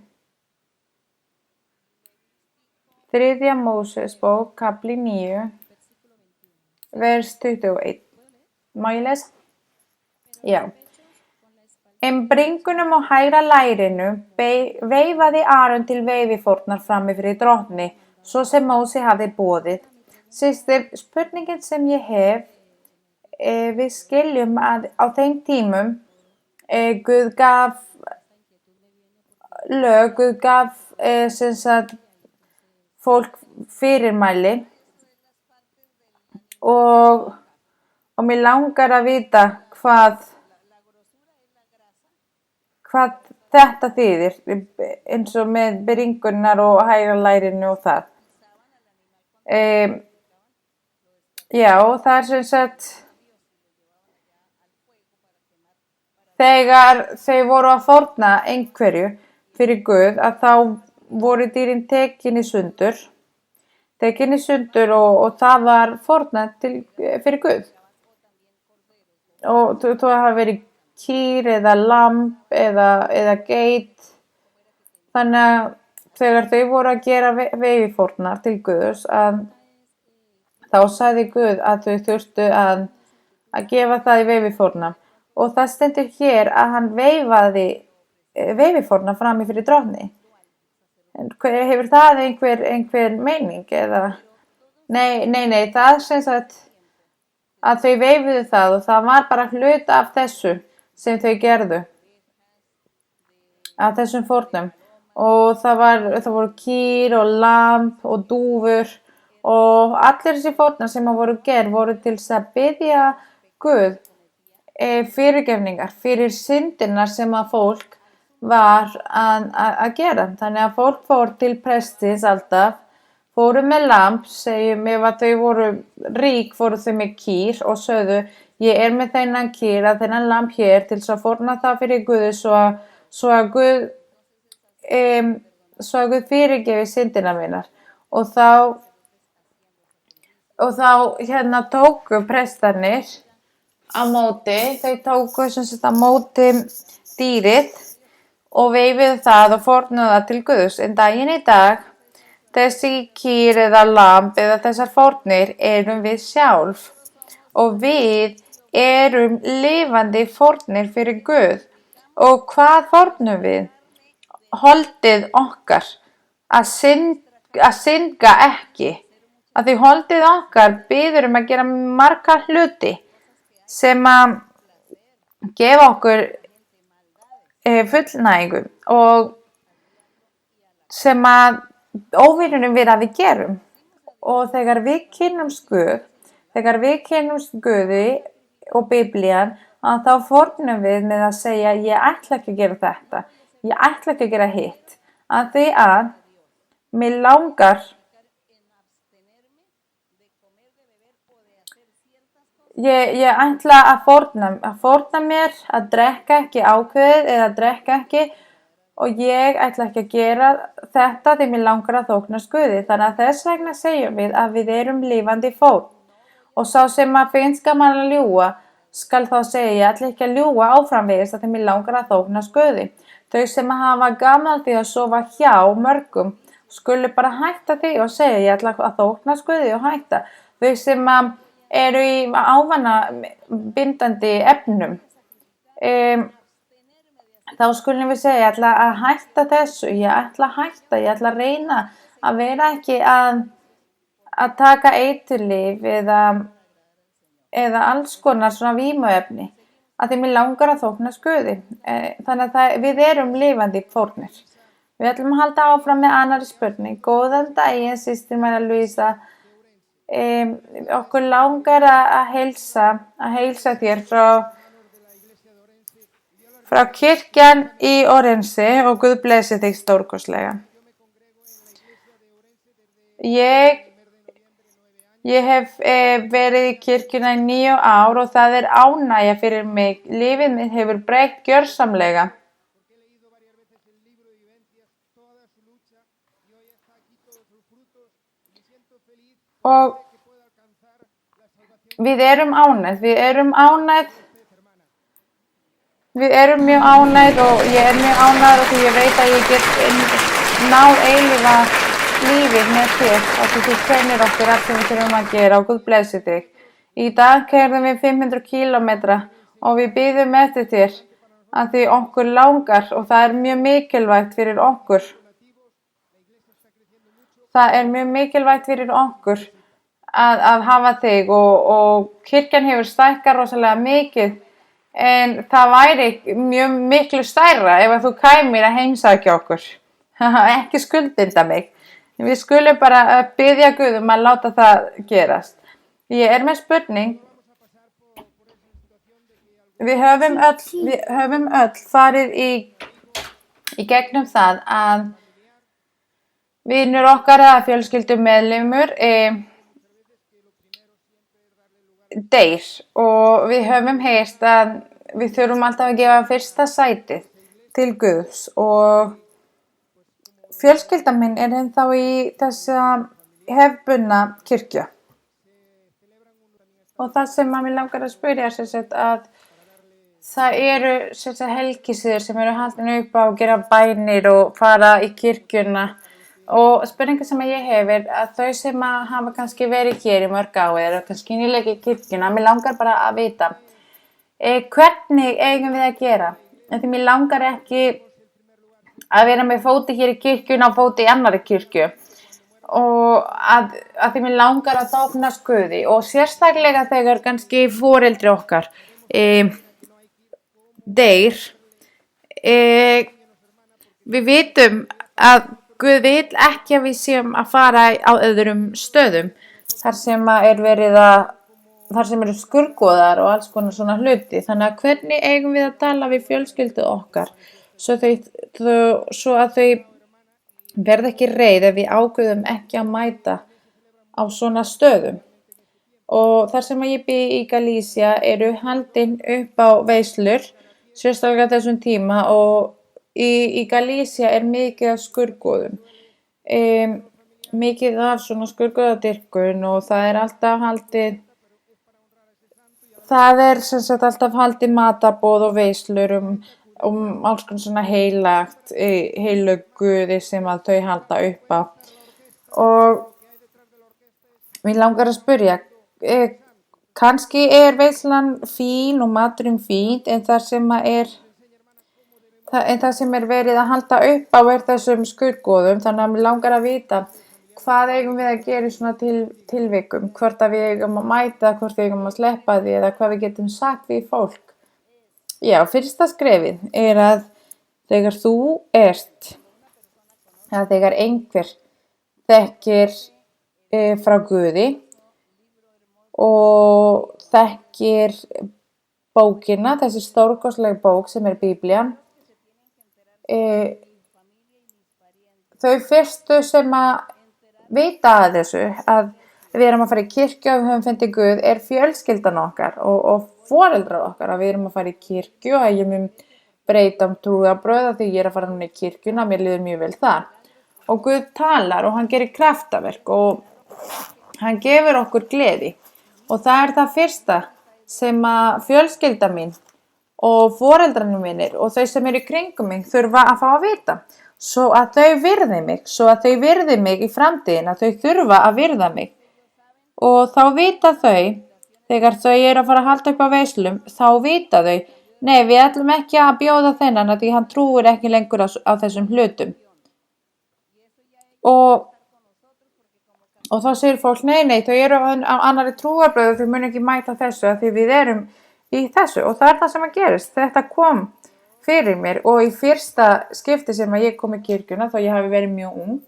3. Mósesbók, kapli 9, vers 21. Má ég lesa? Já. En bringunum á hægra lærinu veifaði Aron til veififórnar frammi fyrir drottni, svo sem Móse hafði boðið. Systir, spurningin sem ég hef, við skiljum að á þeim tímum Guð gaf lög, Guð gaf sem sagt fólk fyrirmæli og mér langar að vita hvað þetta þýðir, eins og með bringunnar og hægra lærinu og það. Já, það sem sagt þegar þau voru að fórna einhverju fyrir Guð, að þá voru dýrin tekin í sundur og það var fórnað fyrir Guð. Og þú hafa verið kýr eða lamb eða geit. Þannig að þegar þau voru að gera veififórnar til Guðs, þá sagði Guð að þau þurftu að gefa það í veififórnar. Og það stendur hér að hann veifaði veififórnar frammi fyrir drottni. Hefur það einhver meining eða? Nei, það sem sagt að þau veifuðu það og það var bara hlut af þessu sem þau gerðu, af þessum fórnum. Og það voru kýr og lamb og dúfur og allir þessi fórnar sem voru gerð voru til að biðja Guð fyrirgefningar fyrir syndirnar sem að fólk var að gera. Þannig að fólk fór til prestsins alltaf, fóru með lamb, segjum ef að þau voru rík, fóru þau með kýr og sögðu, ég með þennan kýr að þennan lamb hér til að fórna það fyrir Guði svo að Guð fyrirgefi syndina mínar. Og þá tóku prestarnir á móti, þau tóku sem sagt á móti dýrið og veifuðu það og fórnuðu það til Guðs. En daginn í dag, þessi kýr eða lamb eða þessar fórnir erum við sjálf og við erum lifandi fórnir fyrir Guð. Og hvað fórnum við? Holdið okkar að synga ekki. Að því holdið okkar biður að gera marga hluti sem að gefa okkur fullnægingu og sem að óvinnunum við að við gerum. Og þegar við kynnumst Guði og Biblían, að þá fórnum við með að segja ég ætla ekki að gera þetta, ég ætla ekki að gera hitt, að því að mig langar ég ætla að fórna mér að drekka ekki ákveðið eða drekka ekki og ég ætla ekki að gera þetta því mig langar að þóknast Guði. Þannig að þess vegna segjum við að við erum lifandi fórn. Og sá sem að finnst gaman að ljúga skal þá segja ég ætla ekki að ljúga áframvegis að því mig langar að þóknast Guði. Þau sem að hafa gaman því að sofa hjá mörgum skulu bara hætta því og segja ég ætla að þóknast Guði og hætta. Þau sem að eru í ávana bindandi efnum þá skulum við segja ég ætla að hætta þessu, ég ætla að reyna að vera ekki að taka eiturlyf eða alls konar svona vímuefni að því mig langar að þóknast Guði. Þannig að við erum lifandi fórnir. Við ætlum að halda áfram með annarri spurning. Góðan daginn, systir María Luisa. Okkur langar að heilsa þér frá kirkjan í Orense og Guð blessi þig stórkostlega. Ég hef verið í kirkjuna í 9 ár og það er ánægja fyrir mig. Lífið mitt hefur breytt gjörsamlega. Og við erum mjög ánægð og ég er mjög ánægð og því ég veit að ég get náð eilífa lífið með þér og því þú kennir okkur allt sem við þurfum að gera og Guð blessi þig. Í dag keyrðum við 500 kílómetra og við bíðum eftir þér að því okkur langar og það er mjög mikilvægt fyrir okkur. Það er mjög mikilvægt fyrir okkur að hafa þig og kirkjan hefur stækkað rosalega mikið en það væri mjög miklu stærra ef að þú kæmir að heimsækja okkur. Ekki skuldbinda mig. Við skulum bara biðja Guð að láta það gerast. Ég er með spurning. Við höfum öll farið í gegnum það að vinur okkar eða fjölskyldumeðlimur deyr og við höfum heyrt að við þurfum alltaf að gefa fyrsta sætið til Guðs og fjölskyldan minn er ennþá í þessa hefðbundna kirkju. Og það sem að mér langar að spyrja að það eru helgisiðir sem eru haldin upp á að gera bænir og fara í kirkjuna. Og spurningar sem ég hef er að þau sem að hafa kannski verið hér í mörg ár eða kannski nýlega í kirkjuna, mér langar bara að vita hvernig eigum við að gera? Því mér langar ekki að vera með fóti hér í kirkjuna og fóti í annarri kirkju og að því mér langar að þóknast Guði og sérstaklega þegar kannski foreldri okkar deyr. Við vitum að Guð vill ekki að við séum að fara á öðrum stöðum þar sem eru skurðgoðar og alls konar svona hluti. Þannig að hvernig eigum við að tala við fjölskyldu okkar svo að þau verða ekki reið ef við ákveðum ekki að mæta á svona stöðum. Og þar sem ég bý í Galícia eru haldin upp á veislur, sérstaklega þessum tíma og í Galícia er mikið af skurðgoðum, mikið af svona skurðgoðadyrkun og það er alltaf haldið matarboð og veislur alls konar svona heilög guði sem að þau halda upp á. Og mér langar að spyrja, kannski er veislan fín og maturinn fín en þar sem að En það sem verið að halda upp á þessum skurðgoðum, þannig að mér langar að vita hvað eigum við að gera í svona tilvikum, hvort að við eigum að mæta, hvort við eigum að sleppa því eða hvað við getum sagt við fólk. Já, fyrsta skrefið að þegar þú ert, eða þegar einhver þekkir frá Guði og þekkir bókina, þessi stórkostlega bók sem Biblían, þau fyrstu sem að vita að þessu, að við erum að fara í kirkju og við höfum fundið Guð, fjölskyldan okkar og foreldrar okkar, að við erum að fara í kirkju og að ég mun breyta trúarbrögð því ég að fara núna í kirkjuna, mér líður mjög vel þar. Og Guð talar og hann gerir kraftaverk og hann gefur okkur gleði. Og það það fyrsta sem að fjölskylda mín og foreldrarnir mínir og þau sem eru í kringum mig þurfa að fá að vita. Svo að þau virði mig í framtíðina, þau þurfa að virða mig. Og þá vita þau, þegar þau eru að fara að halda upp á veislum, þá vita þau, nei, við ætlum ekki að bjóða þennan að því hann trúir ekki lengur á þessum hlutum. Og þá segir fólk, nei, þau eru á annarri trúarbrögðu, þau mun ekki mæta þessu að því við erum í þessu. Og það það sem að gerist. Þetta kom fyrir mér og í fyrsta skipti sem að ég kom í kirkjuna, þá ég hafi verið mjög ung,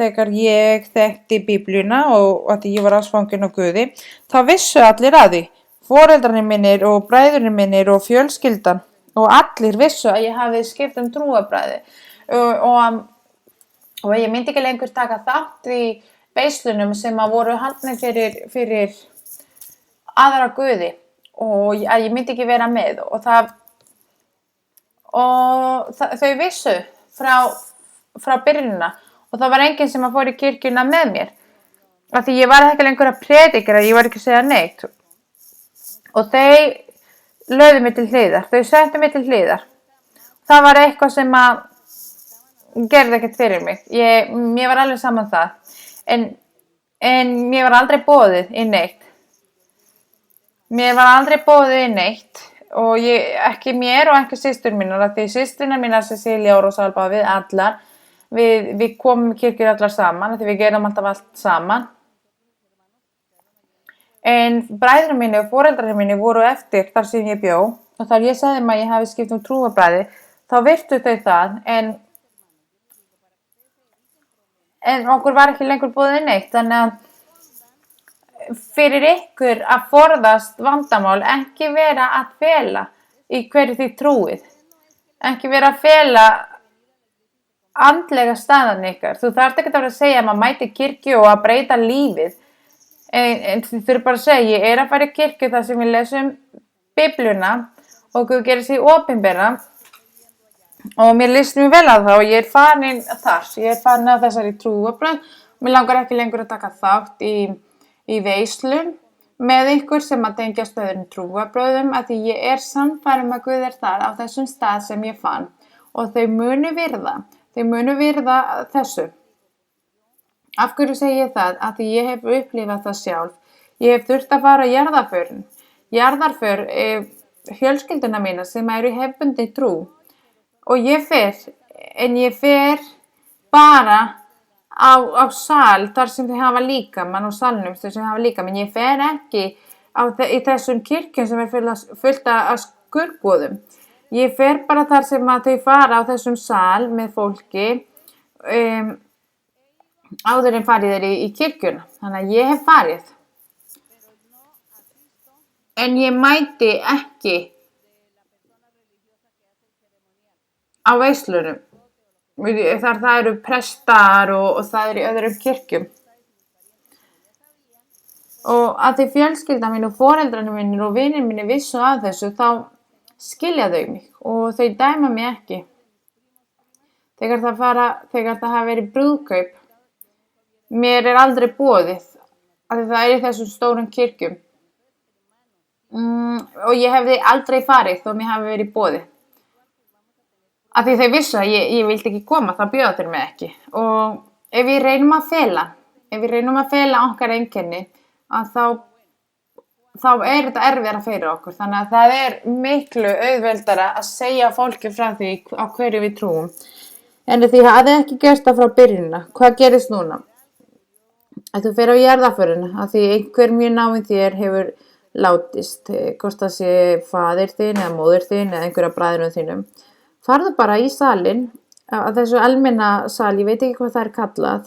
þegar ég þekkti Biblíuna og að ég var ástfangin á Guði, þá vissu allir að því. Foreldrarnir mínir og bræðurnir mínir og fjölskyldan og allir vissu að ég hafi skipt trúarbragði og ég myndi ekki lengur taka þátt í veislunum sem að voru haldnir fyrir aðra Guði og að ég myndi ekki vera með og þau vissu frá byrjunina og það var enginn sem að fór í kirkjuna með mér af því ég var ekki lengur að predika, ég var ekki að segja neitt og þau lögðu mig til hliðar, þau settu mig til hliðar. Það var eitthvað sem að gerði ekkert fyrir mig, mér var alveg saman það, en mér var aldrei boðið í neitt. Mér var aldrei boðið í neitt og ekki mér og ekki systur mínar, því systurnar mínar Cecilia og Rosalba við allar, við komum í kirkjur allar saman, því við gerum alltaf allt saman. En bræður mínir og foreldrar mínir voru eftir þar sem ég bjó og þar ég sagði að ég hafi skipt trúarbragði, þá virtu þau það, en okkur var ekki lengur boðið neitt, þannig að fyrir ykkur að forðast vandamál, ekki vera að fela í hverju þið trúið, ekki vera að fela andlega staðan ykkar. Þú þarft ekki að vera að segja að maður mæti kirkju og að breyta lífið, en þú þurft bara að segja, ég að fara í kirkju þar sem við lesum Biblíuna og Guð gerir sig opinbera og mér líst mjög vel að það og ég farin þar, ég farin að þessari trúarbrögð, mér langar ekki lengur að taka þátt í veislum með ykkur sem að tengjast öðrum trúarbrögðum að því ég sannfærð að Guð þar á þessum stað sem ég fann og þau munu virða þessu. Af hverju segi ég það? Að því ég hef upplifað það sjálf. Ég hef þurft að fara á jarðarför fjölskylduna mína sem eru í hefðbundinni trú og ég fer bara á sal þar sem þau hafa líkamann og salnum þar sem þau hafa líkamann. Ég fer ekki í þessum kirkjum sem fullt af skurðgoðum. Ég fer bara þar sem að þau fara á þessum sal með fólki áður en farið í kirkjuna. Þannig að ég hef farið. En ég mæti ekki á veislunum. Það eru prestar og það í öðrum kirkjum. Og að því fjölskyldan mín og foreldrarnir mínir og vinir mínir vissu af þessu, þá skilja þau mig og þau dæma mig ekki. Þegar það hafa verið brúðkaup, mér aldrei boðið, af því það í þessum stórum kirkjum. Og ég hefði aldrei farið þó mér hafi verið boðið. Af því þau vissu að ég vildi ekki koma, þá bjóða þeir mig ekki. Og ef við reynum að fela okkar einkenni, að þá þá þetta erfiðara fyrir okkur. Þannig að það miklu auðveldara að segja fólki frá því á hverju við trúum. En því hafði ekki gert það frá byrjunina. Hvað gerist núna? Að þú fer á jarðarförina, að því einhver mjög náinn þér hefur látist, hvort það sé faðir þinn eða móðir þinn eða einhverja bræðrum þínum. Farðu bara í salinn, að þessu almenna sal, ég veit ekki hvað það kallað.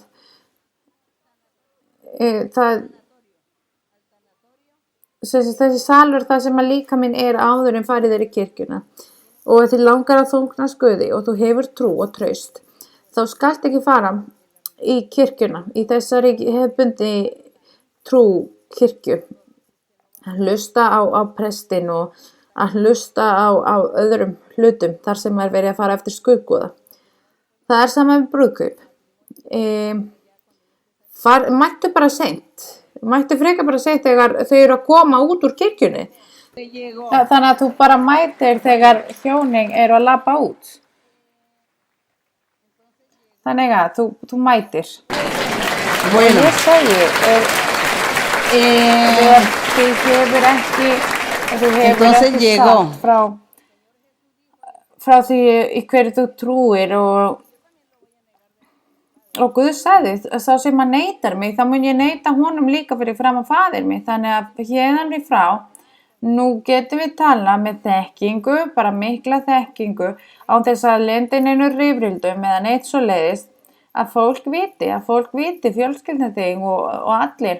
Þessi salur það sem að líkaminn áður en farið í kirkjuna. Og ef þið langar að þóknast Guði og þú hefur trú og traust, þá skalt ekki fara í kirkjuna, í þessari hefðbundi trú kirkju. Að hlusta á prestinn og að hlusta á öðrum hlutum þar sem verið að fara eftir skuggóða. Það sama við brúðkaup. Mættu bara seint. Mættu frekar bara seint þegar þau eru að koma út úr kirkjunni. Þannig að þú bara mætir þegar hjónin eru að labba út. Þannig að þú mætir. Bueno, Ég segi, þú hefur ekki, Entonces llegó. sagt frá því í hverju þú trúir og Guð sagði, sá sem að neitar mig, þá mun ég neita honum líka fyrir fram að faðir mig. Þannig að hérðan við frá, nú getum við tala með þekkingu, bara mikla þekkingu, án þess að lenda inn einu rifrildum eða neitt svo leiðist, að fólk viti fjölskyldna þig og allir.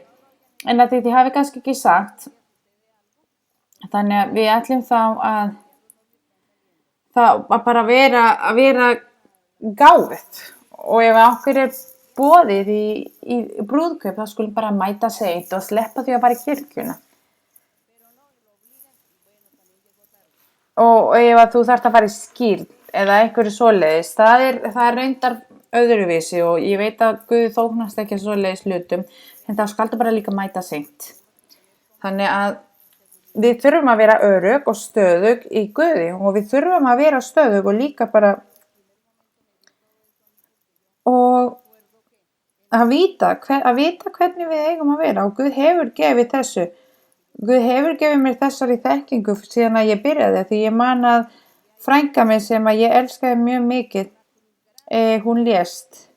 En að þið hafi kannski ekki sagt. Þannig að við ætlum þá að bara vera gáfuð. Og ef okkur boðið í brúðkaup, þá skulum bara mæta seint og sleppa því að fara í kirkjuna. Og ef að þú þarft að fara í skírn eða einhverju svoleiðis, það er reyndar öðruvísi og ég veit að Guð þóknast ekki svoleiðis hlutum, en þá skaldu bara líka mæta seint. Þannig að við þurfum að vera örugg og stöðug í Guði og við þurfum að vera stöðug og líka bara og að vita hvernig við eigum að vera og Guð hefur gefið þessu. Guð hefur gefið mér þessari þekkingu síðan að ég byrjaði því ég man að frænka mig sem að ég elskaði mjög mikið, hún lést.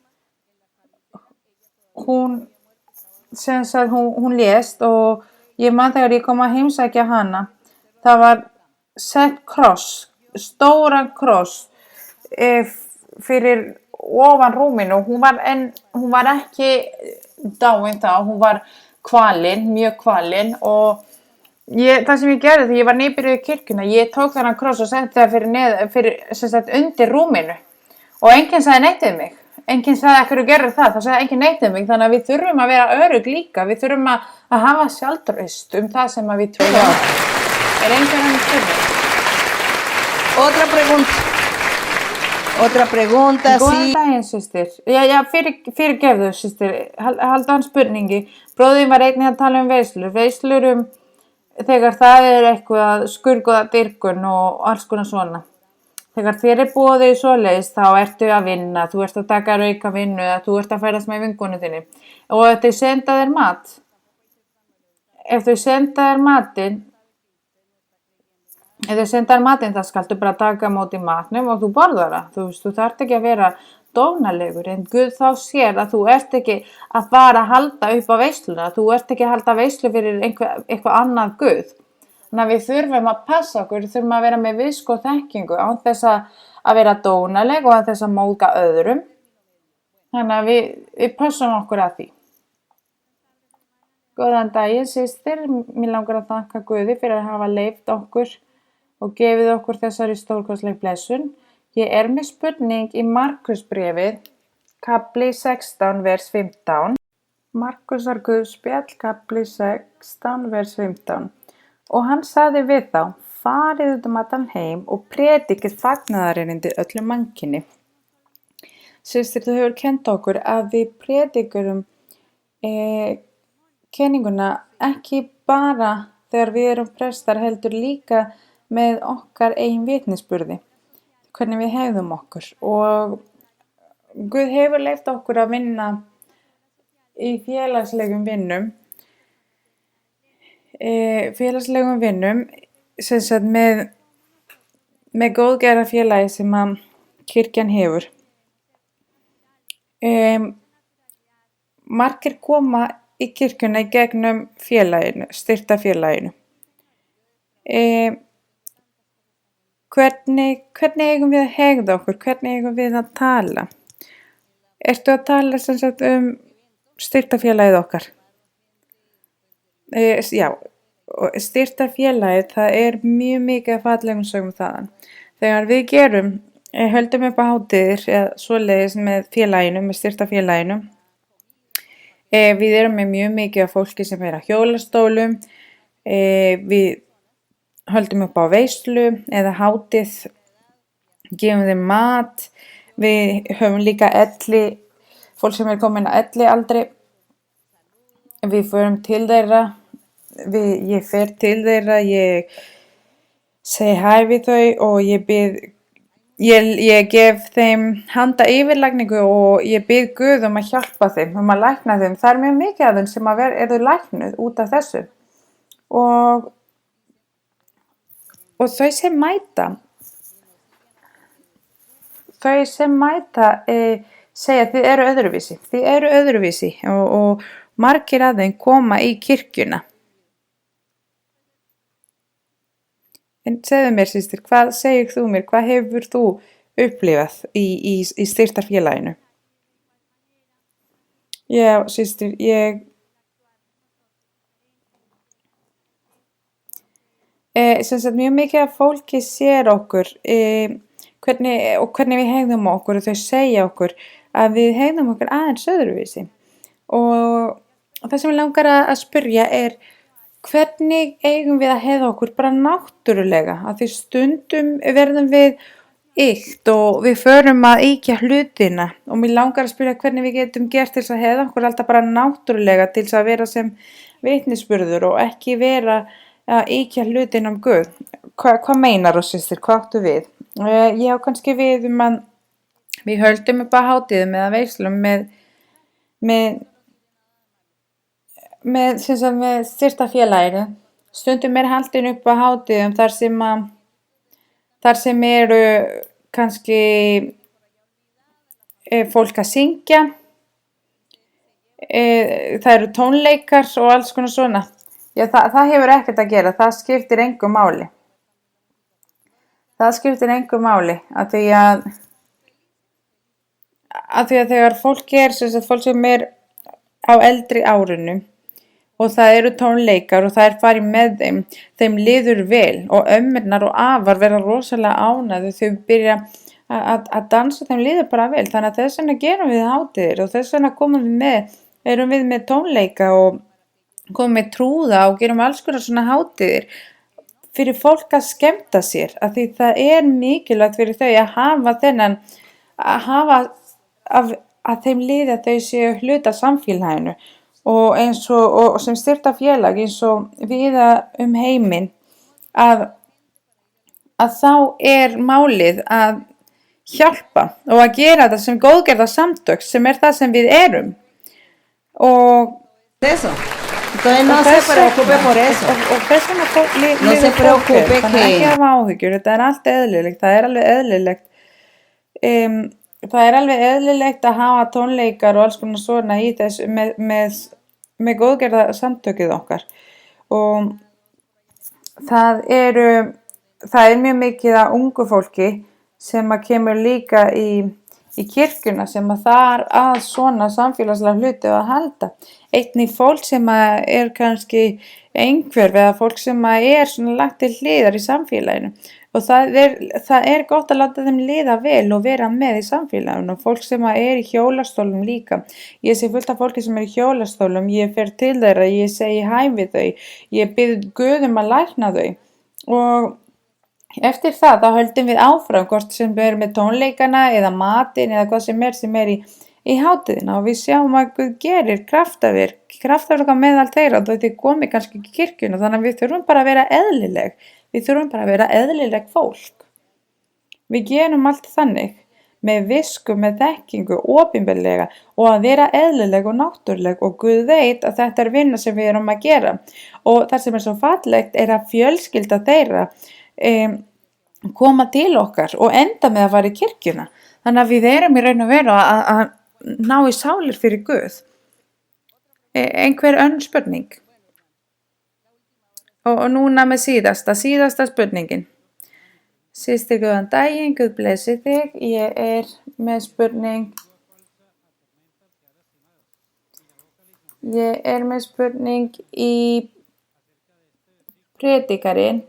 Hún lést og ég man þegar ég kom að heimsækja hana, það var sett kross, stóran kross fyrir ofan rúminu. Hún var ekki dáin þá, hún var kvalin, mjög kvalin og það sem ég gerði þegar ég var nýbyrjuð í kirkjuna, ég tók þennan kross og setti það fyrir undir rúminu og enginn sagði neitt við mig. Enginn sagði að hverju gerði það sagði enginn neitt við mig. Þannig að við þurfum að vera örugg líka, við þurfum að hafa sjálfstraust það sem að við trúum. Einhver spurning? Otra pregunta, sí. Góðan daginn, systir. Já, fyrirgefðu, systir. Haldan spurningi. Bróðin var einnig að tala um veislur. Veislur þegar það eitthvað skurgoða dyrkun og alls konar svona. Þegar þér boðið svoleiðis, þá ertu að vinna, þú ert að taka auka vinnu eða þú ert að ferðast með vinkonu þinni. Og ef þau senda þér mat, þá skaltu bara taka á móti matnum og þú borðar það. Þú þarft ekki að vera dónalegur, en Guð þá sér að þú ert ekki að fara að halda upp á veisluna, þú ert ekki að halda veislu fyrir eitthvað annað Guð. Þannig að við þurfum að passa okkur, við þurfum að vera með visku og þekkingu án þess að vera dónaleg og án þess að móðga öðrum. Þannig að við passum okkur að því. Góðan daginn, systir. Mér langar að þakka Guði fyrir að hafa leyft okkur og gefið okkur þessari stórkostleg blessun. Ég með spurning í Markusbréfið, kafli 16, vers 15. Markusar Guðspjall, kafli 16, vers 15. Og hann sagði við þá, farið út allan heim og predikið fagnaðarerindi öllu mannkyni. Systir, þú hefur kennt okkur að við predikurum kenninguna ekki bara þegar við erum prestar, heldur líka með okkar eigin vitnisburði, hvernig við hegðum okkur. Og Guð hefur leyft okkur að vinna í félagslegum vinnum félagslegum vinnum sem sagt með góðgerðarfélagi sem að kirkjan hefur. Margir koma í kirkjuna í gegnum félaginu, styrktarfélaginu. Hvernig eigum við að hegða okkur? Hvernig eigum við að tala? Ertu að tala sem sagt styrktarfélagið okkar? Já, og styrktarfélagið, það mjög mikið af fallegum sögum þaðan. Þegar við höldum upp á hátíðir eða svoleiðis með félaginu, með styrktarfélaginu, við erum með mjög mikið af fólki sem á hjólastólum, við höldum upp á veislu eða hátíð, gefum þeim mat, við höfum líka fólk sem komin á ellialdri, við förum til þeirra, ég fer til þeirra, ég segi hæ við þau og ég gef þeim handa yfirlækningu og ég bið Guð að hjálpa þeim, að lækna þeim. Það mjög mikið af þeim sem eru læknuð út af þessu. Og þau sem mæta segja þið eru öðruvísi og margir af þeim koma í kirkjuna. En segðu mér, systir, hvað segir þú mér? Hvað hefur þú upplifað í styrktarfélaginu? Já, systir, sem sagt mjög mikið af fólki sér okkur hvernig við hegðum okkur og þau segja okkur að við hegðum okkur aðeins öðruvísi. Og það sem ég langar að spyrja hvernig eigum við að hegða okkur bara náttúrulega, að því stundum verðum við ýkt og við förum að ýkja hlutina og mér langar að spyrja hvernig við getum gert til þess að hegða okkur alltaf bara náttúrulega til þess að vera sem vitnisburður og ekki vera að ýkja hlutina Guð. Hvað meinar þú, systir? Hvað áttu við? Ég á kannski við að við höldum upp á hátíðum eða veislum með styrktarfélaginu. Stundum haldin upp á hátíðum þar sem eru kannski fólk að syngja, það eru tónleikar og alls konar svona. Já, það hefur ekkert að gera, það skiptir engu máli. Það skiptir engu máli af því að þegar fólk sem á eldri árunum og það eru tónleikar og það farið með þeim líður vel og ömmurnar og afar verða rosalega ánægðir, þau byrja að dansa, þeim líður bara vel. Þannig að þess vegna gerum við hátíðir og þess vegna erum við með tónleika og komum með trúða og gerum alls konar svona hátíðir fyrir fólk að skemmta sér, af því það mikilvægt fyrir þau að þeim líði að þau séu hluta af samfélaginu og eins og sem styrktarfélag eins og víða heiminn að þá málið að hjálpa og að gera þetta sem góðgerðarsamtök sem það sem við erum og eso. Entonces no se preocupe por eso. No se preocupe que ekki hafa áhyggjur, þetta allt eðlilegt, það alveg eðlilegt. Það alveg eðlilegt að hafa tónleikar og alls konar svona í þessu með góðgerðarsamtökið okkar og það mjög mikið af ungu fólki sem kemur líka í kirkjuna sem þar að svona samfélagslega hluti að halda. Einnig fólk sem kannski einhverf eða fólk sem svona lagt til hliðar í samfélaginu og það gott að láta þeim líða vel og vera með í samfélaginu og fólk sem í hjólastólum líka. Ég sé fullt af fólki sem í hjólastólum, ég fer til þeirra, ég segi hæ við þau, ég bið Guð að lækna þau og eftir það þá höldum við áfram hvort sem við með tónleikana eða matinn eða hvað sem í hátíðina og við sjáum að Guð gerir kraftaverk meðal þeirra og þau komi kannski í kirkjuna, þannig að við þurfum bara að vera eðlileg. Við þurfum bara að vera eðlileg fólk. Við gerum allt þannig. með visku, með þekkingu, opinberlega og að vera eðlileg og náttúruleg og Guð veit að þetta er vinna sem við erum að gera og það sem er svo fallegt er að fjölskylda þeirra koma til okkar og enda með að fara í kirkjuna. Þannig að við erum í raun og veru að ná í sálir fyrir Guð. Einhver önnur spurning? Og núna með síðasta spurningin. Systir, góðan daginn, Guð blessi þig. Ég er með spurning. Ég er með spurning í Predikarinn.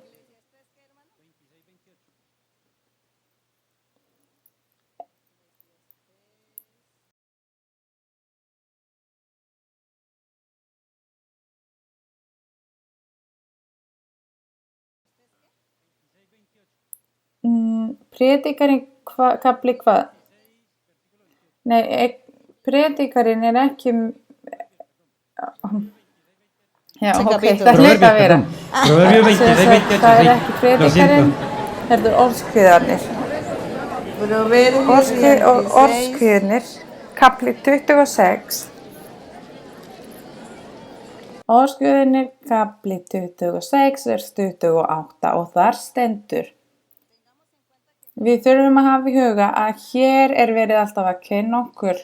Predikarinn kafli hvað? Nei, Predikarinn er ekki... Já, ok, það hlýtur að vera. Proverbio 26, 28. Það er ekki Predikarinn, þetta er orðskviðarnir. Orðskviðarnir, kafli 26. Orðskviðarnir, kafli 26, vers 28 og þar stendur. Við þurfum að hafa í huga að hér er verið alltaf að kenna okkur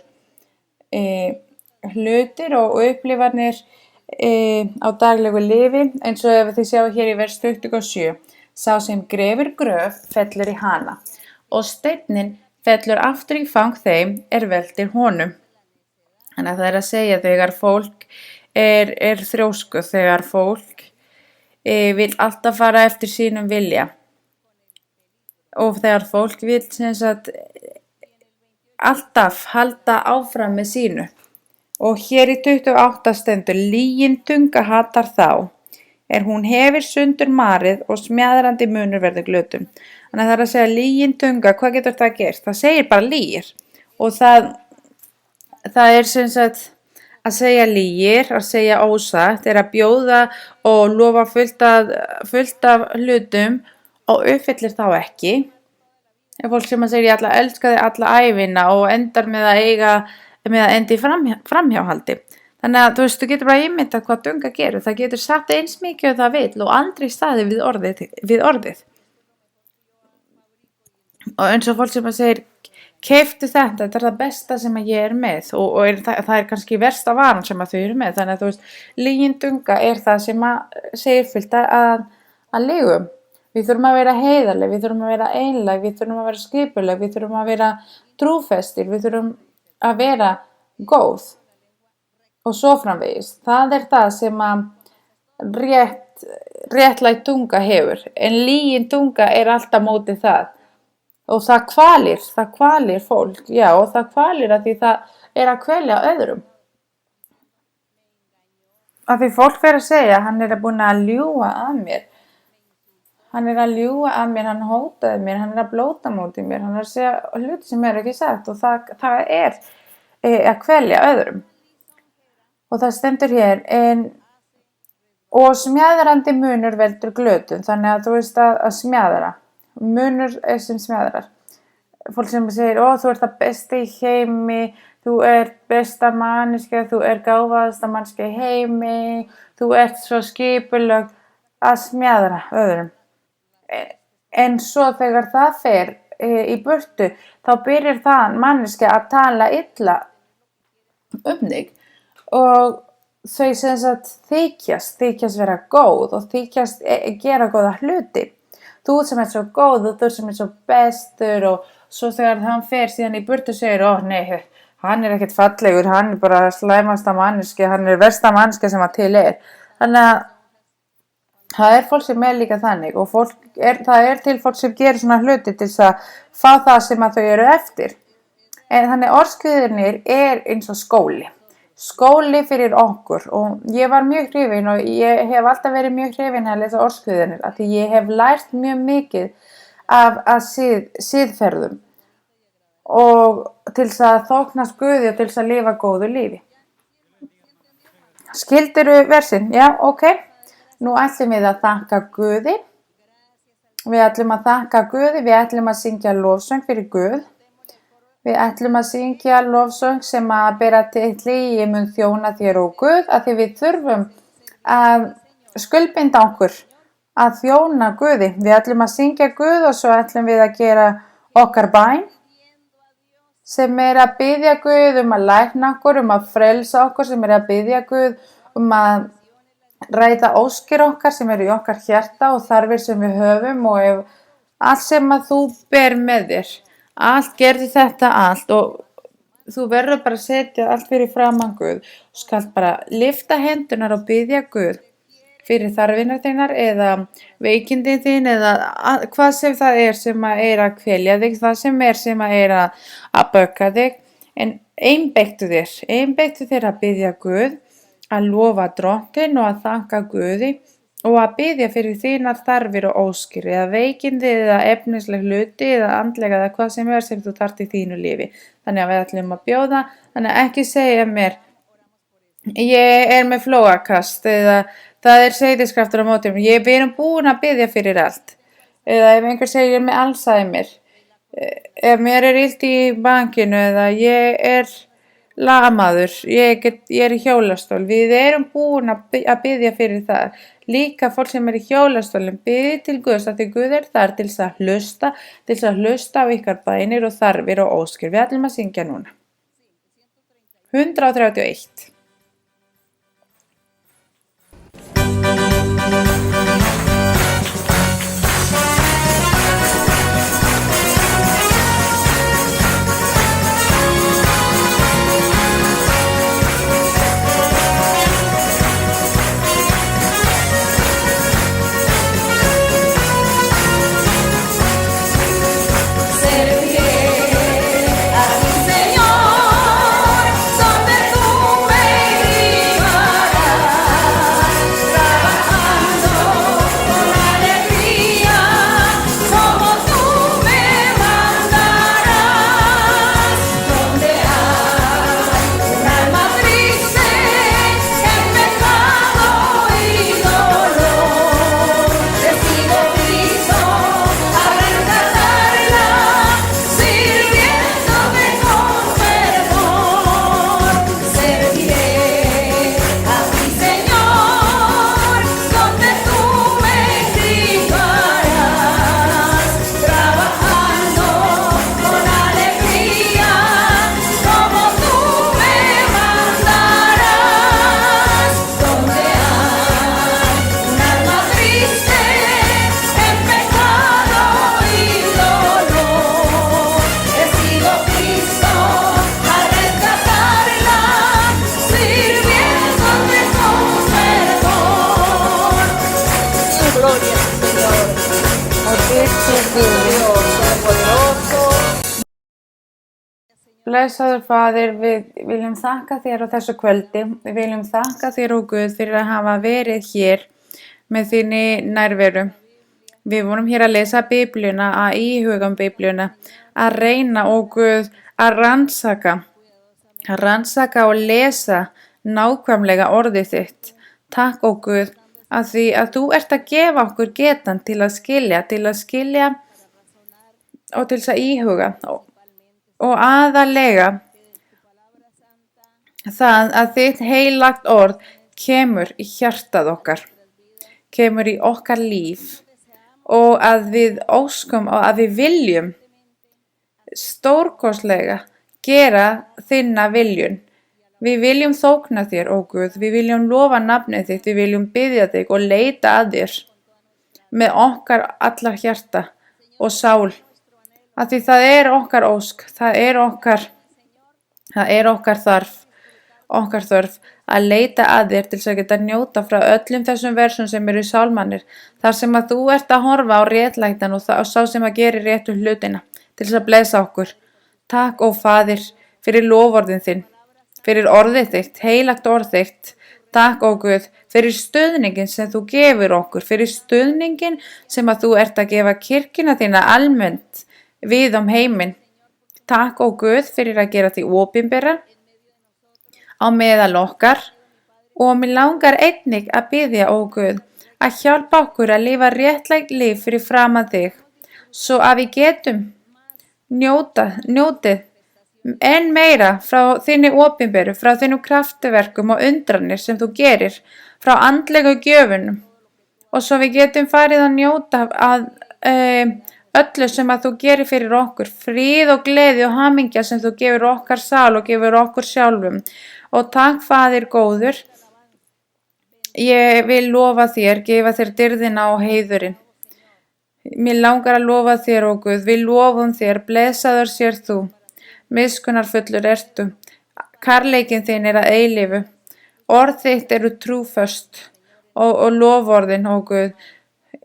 hlutir og upplifanir á daglegu lífi eins og ef þið sjáu hér í vers 27. Sá sem grefur gröf fellur í hana og steinninn fellur aftur í fang þeim er veltir honum. Þannig að það er að segja þegar fólk er þrjóskuð, þegar fólk vill alltaf fara eftir sínum vilja. Og þegar fólk vil alltaf halda áfram með sínu. Og hér í 28 stendur lygin tunga hatar þá, hún hefir sundur marið og smjaðrandi munur verður glötum. Þannig að það er að segja lygin tunga, hvað getur það gert? Það segir bara lygir. Og það er að segja lygir, að segja ósatt, er að bjóða og lofa fullt af hlutum og uppfyllir þá ekki. Fólk sem að segja ég ætla að elska þig alla ævina og endar með að enda í framhjáhaldi. Þannig að þú getur bara ímyndað hvað dunga gerur. Það getur sagt eins mikið og það vill og aldrei staðið við orðið. Og eins og fólk sem að segja keyptu þetta er það besta sem að ég er með og það er kannski versta varan sem að þau eru með. Þannig að lygin dunga er það sem að segir fullt að lygum. Við þurfum að vera heiðarleg, við þurfum að vera einlæg, við þurfum að vera skipuleg, við þurfum að vera trúfestir, við þurfum að vera góð og svo framvegis. Það er það sem að réttlæg tunga hefur, en lygin tunga er alltaf mótið það. Og það kvalir fólk, já, og það kvalir að því það er að kvelja öðrum. Af því fólk fer að segja, hann er búinn að ljúga að mér. Hann er að ljúga að mér, hann hótaði mér, hann er að blóta móti mér, hann er að segja hluti sem er ekki sagt og það er að kvelja öðrum. Og það stendur hér, og smjaðrandi munur veldur glötun, þannig að þú veist að smjaðra, munur er sem smjaðrar. Fólk sem segir, þú ert það besta í heimi, þú ert besta manneskja, þú ert gáfaðasta manneskja í heimi, þú ert svo skipuleg að smjaðra öðrum. En svo þegar það fer í burtu þá byrjar það manneskja að tala illa þig og þau sem sagt þykjast vera góð og þykjast gera góða hluti. Þú sem er svo góð og þú sem er svo bestur og svo þegar hann fer síðan í burtu segir nei, hann er ekkert fallegur, hann er bara slæmasta manneskja, hann er versta manneskja sem að til er. Þannig að það er fólk sem er líka þannig og það er til fólk sem gerir svona hluti til þess að fá það sem að þau eru eftir. En þannig orðskviðirnir er eins og skóli fyrir okkur og ég var mjög hrifin og ég hef alltaf verið mjög hrifin að lesa orðskviðirnir af því ég hef lært mjög mikið af siðferðum og til þess að þóknast Guði og til þess að lifa góðu lífi. Skildirðu versinn? Já, ok. Nú ætlum við að þakka Guði. Við ætlum að þakka Guði, við ætlum að syngja lofsöng fyrir Guð Við ætlum að syngja lofsöng sem að bera titli Ég mun þjóna þér, ó Guð, af því við þurfum að skuldbinda okkur að þjóna Guði. Við ætlum að syngja Guð og svo ætlum við að gera okkar bæn sem að biðja Guð að lækna okkur, að frelsa okkur, sem að biðja Guð að ræta óskir okkar sem í okkar hjarta og þarfir sem við höfum og ef allt sem að þú ber með þér. Allt gerði þetta allt og þú verður bara að setja allt fyrir framan Guð. Þú skalt bara lyfta hendunar og biðja Guð fyrir þarfinnar þínar eða veikindin þín eða hvað sem það sem að kvelja þig, það sem að bögga þig. En einbeittu þér að biðja Guð, að lofa Drottinn og að þakka Guði og að biðja fyrir þínar þarfir og óskir eða veikindi eða efnisleg hluti eða andlega eða hvað sem þú þarft í þínu lífi. Þannig að við ætlum að bjóða, þannig að ekki segja mér ég með flóakast eða það seyðiskraftur á móti mér. Við erum búin að biðja fyrir allt. Eða ef einhver segir ég með Alzheimer, ef mér illt í bankinu eða ég lamaður, ég í hjólastól. Við erum búin að biðja fyrir það. Líka fólk sem í hjólastólum, biðja til Guðs að því Guð þar til að hlusta á ykkar bænir og þarfir og óskir. Við ætlum að syngja núna. 131. Blessaður Faðir, við viljum þakka þér á þessu kvöldi. Við viljum þakka þér, ó Guð, fyrir að hafa verið hér með þinni nærveru. Við vorum hér að lesa Biblíuna, að íhuga Biblíuna, að reyna, ó Guð, að rannsaka og lesa nákvæmlega orðið þitt. Takk, ó Guð, að því að þú ert að gefa okkur getan til að skilja og til að íhuga og aðalega það að þitt heilagt orð kemur í hjartað okkar, kemur í okkar líf og að við óskum og að við viljum stórkostlega gera þinna viljun. Við viljum þókna þér, ó Guð, við viljum lofa nafnið þitt, við viljum biðja þig og leita að þér með okkar allar hjarta og sál. Að því það okkar ósk, það okkar þörf að leita að þér til þess að geta njóta frá öllum þessum versum sem í sálmannir, þar sem að þú ert að horfa á réttlætan og sá sem að gera réttu hlutina til þess að blessa okkur. Takk, ó Faðir, fyrir loforðin þinn, fyrir orðið þitt, heilagt orð þitt. Takk, ó Guð, fyrir stuðningin sem þú gefur okkur, fyrir stuðningin sem að þú ert að gefa kirkjuna þína almennt við heiminn. Takk, ó Guð, fyrir að gera því opinbera á meðal okkar og mér langar einnig að biðja, ó Guð, að hjálpa okkur að lifa réttlægt líf fyrir framan þig svo að við getum njótið enn meira frá þinni opinberu, frá þínum kraftaverkum og undranir sem þú gerir, frá andlegu gjöfunum og svo við getum farið að njóta að öllu sem að þú gerir fyrir okkur, fríð og gleði og hamingja sem þú gefur okkar sál og gefur okkur sjálfum. Og takk Faðir góður, ég vil lofa þér, gefa þér dyrðina og heiðurinn. Mér langar að lofa þér, ó Guð, við lofum þér, blessaður sér þú, miskunnarfullur ertu, kærleikin þinn að eilífu, orð þitt eru trúföst og loforðin, ó Guð,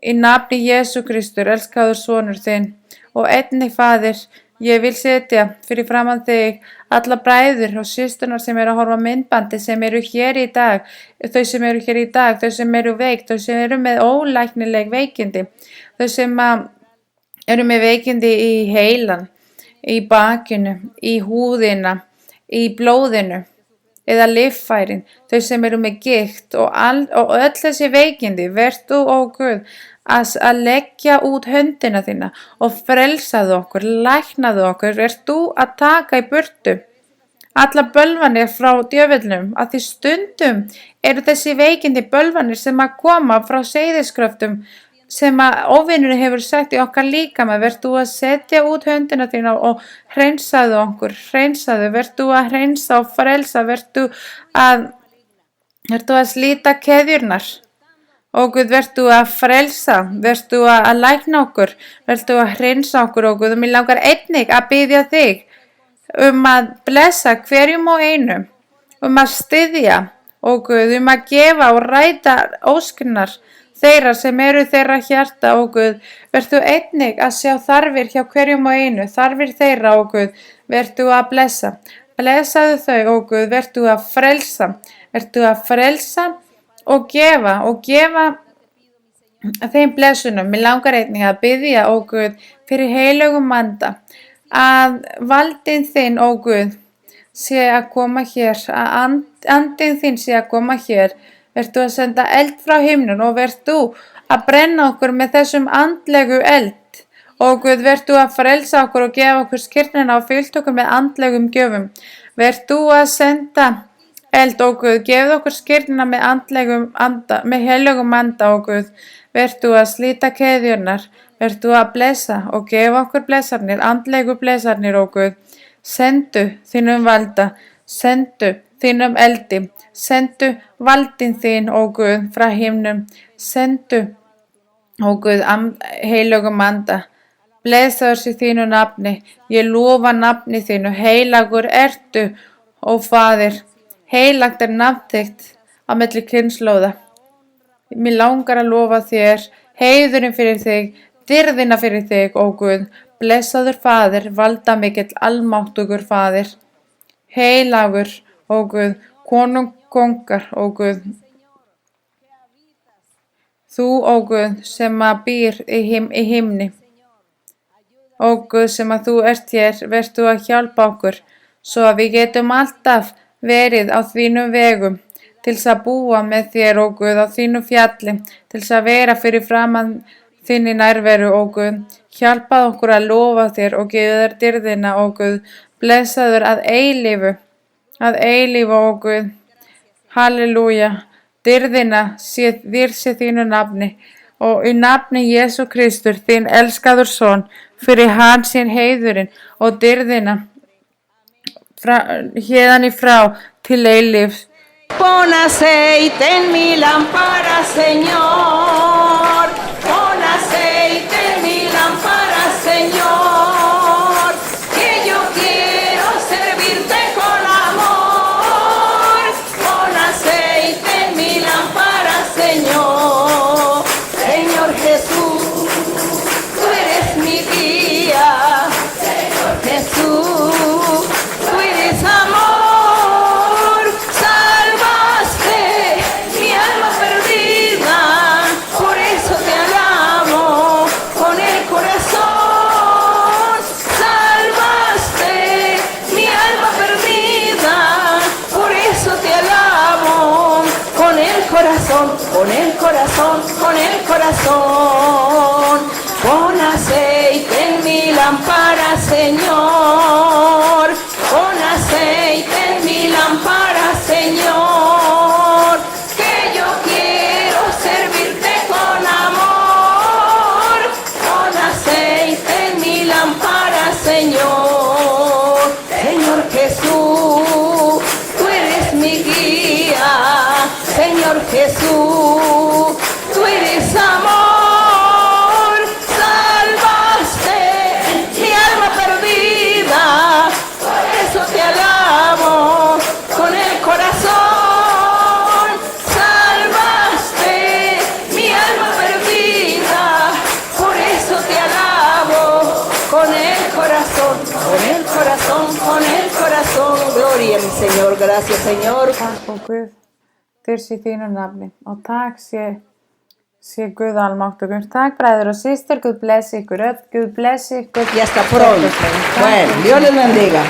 í nafni Jesú Kristur, elskaður sonur þinn, og einnig Faðir, ég vil setja fyrir framan þig alla bræður og systurar sem eru að horfa á myndbandi, sem eru hér í dag, þau sem eru hér í dag, þau sem eru veik, þau sem eru með ólæknileg veikindi, þau sem eru með veikindi í heilan, í bakinu, í húðina, í blóðinu eða líffærin, þau sem eru með gigt og öll þessi veikindi, verð þú, ó Guð, að leggja út höndina þína og frelsaðu okkur, læknaðu okkur, verð þú að taka í burtu alla bölvanir frá djöfulnum, að því stundum eru þessi veikindi bölvanir sem að koma frá seiðiskröftum sem að óvinurinn hefur sett í okkar líkama, verð þú að setja út höndina þína og hreinsaðu okkur, verð þú að hreinsa og frelsa, verð þú að slíta keðjurnar. Ó Guð, verð þú að frelsa, verð þú að lækna okkur, verð þú að hreinsa okkur, ó Guð, og mér langar einnig að biðja þig að blessa hverjum og einum, að styðja, ó Guð, að gefa og ræta óskirnar þeirra sem eru þeirra hjarta, ó Guð, verð þú einnig að sjá þarfir hjá hverjum og einu, þarfir þeirra, ó Guð, verð þú að blessaðu þau, ó Guð, verð þú að frelsa, og gefa þeim blessunum. Mér langar einnig að biðja, ó Guð, fyrir heilögum anda, að valdinn þinn, ó Guð, sé að koma hér, að andinn þinn sé að koma hér, verð þú að senda eld frá himnum og verð þú að brenna okkur með þessum andlegu eld, ó Guð, verð þú að frelsa okkur og gefa okkur skírnina og fyllt okkur með andlegum gjöfum, verð þú að senda eld, ó Guð, gefðu okkur skírnina með andlegum anda, með heilögum anda, ó Guð, verð þú að slíta keðjurnar, verð þú að blessa og gefa okkur blessarnir, andlegu blessarnir, ó Guð, sendu þínum valda, sendu þínum eldi, sendu valdinn þín, ó Guð, frá himnum, sendu, ó Guð, heilögum anda, blessaður sé þínu nafni, ég lofa nafni þínu, heilagur ertu, ó Faðir, heilagt nafn þitt á milli kynslóða. Mér langar að lofa þér, heiðurinn fyrir þig, dyrðina fyrir þig, ó Guð, blessaður Faðir, valdamikill, almáttugur Faðir, heilagur, ó Guð, konungar, ó Guð, þú, ó Guð, sem að býr í himni, ó Guð, sem að þú ert hér, verð þú að hjálpa okkur, svo að við getum alltaf verið á þínum vegum, til þess að búa með þér, ó Guð, á þínu fjalli, til þess að vera fyrir framan þinni nærveru, ó Guð, hjálpað okkur að lofa þér og gefa þér dyrðina, ó Guð, blessaður að eilífu, ó Guð, halleluja, dyrðina þér sé þínu nafni, og í nafni Jesú Kristur, þín elskaður son, fyrir hans sinn heiðurinn og dyrðina, héðan í frá til eilífs. Pon aceite en mi lámpara, Señor. Pon aceite en mi lámpara, Señor. Que yo quiero servirte con amor. Pon aceite en mi lámpara, Señor. Señor Jesús, tú eres mi guía. Señor Jesús, tú eres amor. Salvaste mi alma perdida, por eso te alabo con el corazón. Salvaste mi alma perdida, por eso te alabo con el corazón, con el corazón, con el corazón. Pon aceite en mi lámpara, Señor. Señor Jesús, tú eres amor, salvaste mi alma perdida, por eso te alabo con el corazón, salvaste mi alma perdida, por eso te alabo con el corazón, con el corazón, gloria a mi Señor, gracias Señor. Takk og Guð, dyrs í þínu nafni og takk sé Guð almáttugur. Takk bræður og systur, Guð blessi ykkur öll, Guð blessi ykkur. Y hasta pronto. Bueno, Dios les bendiga.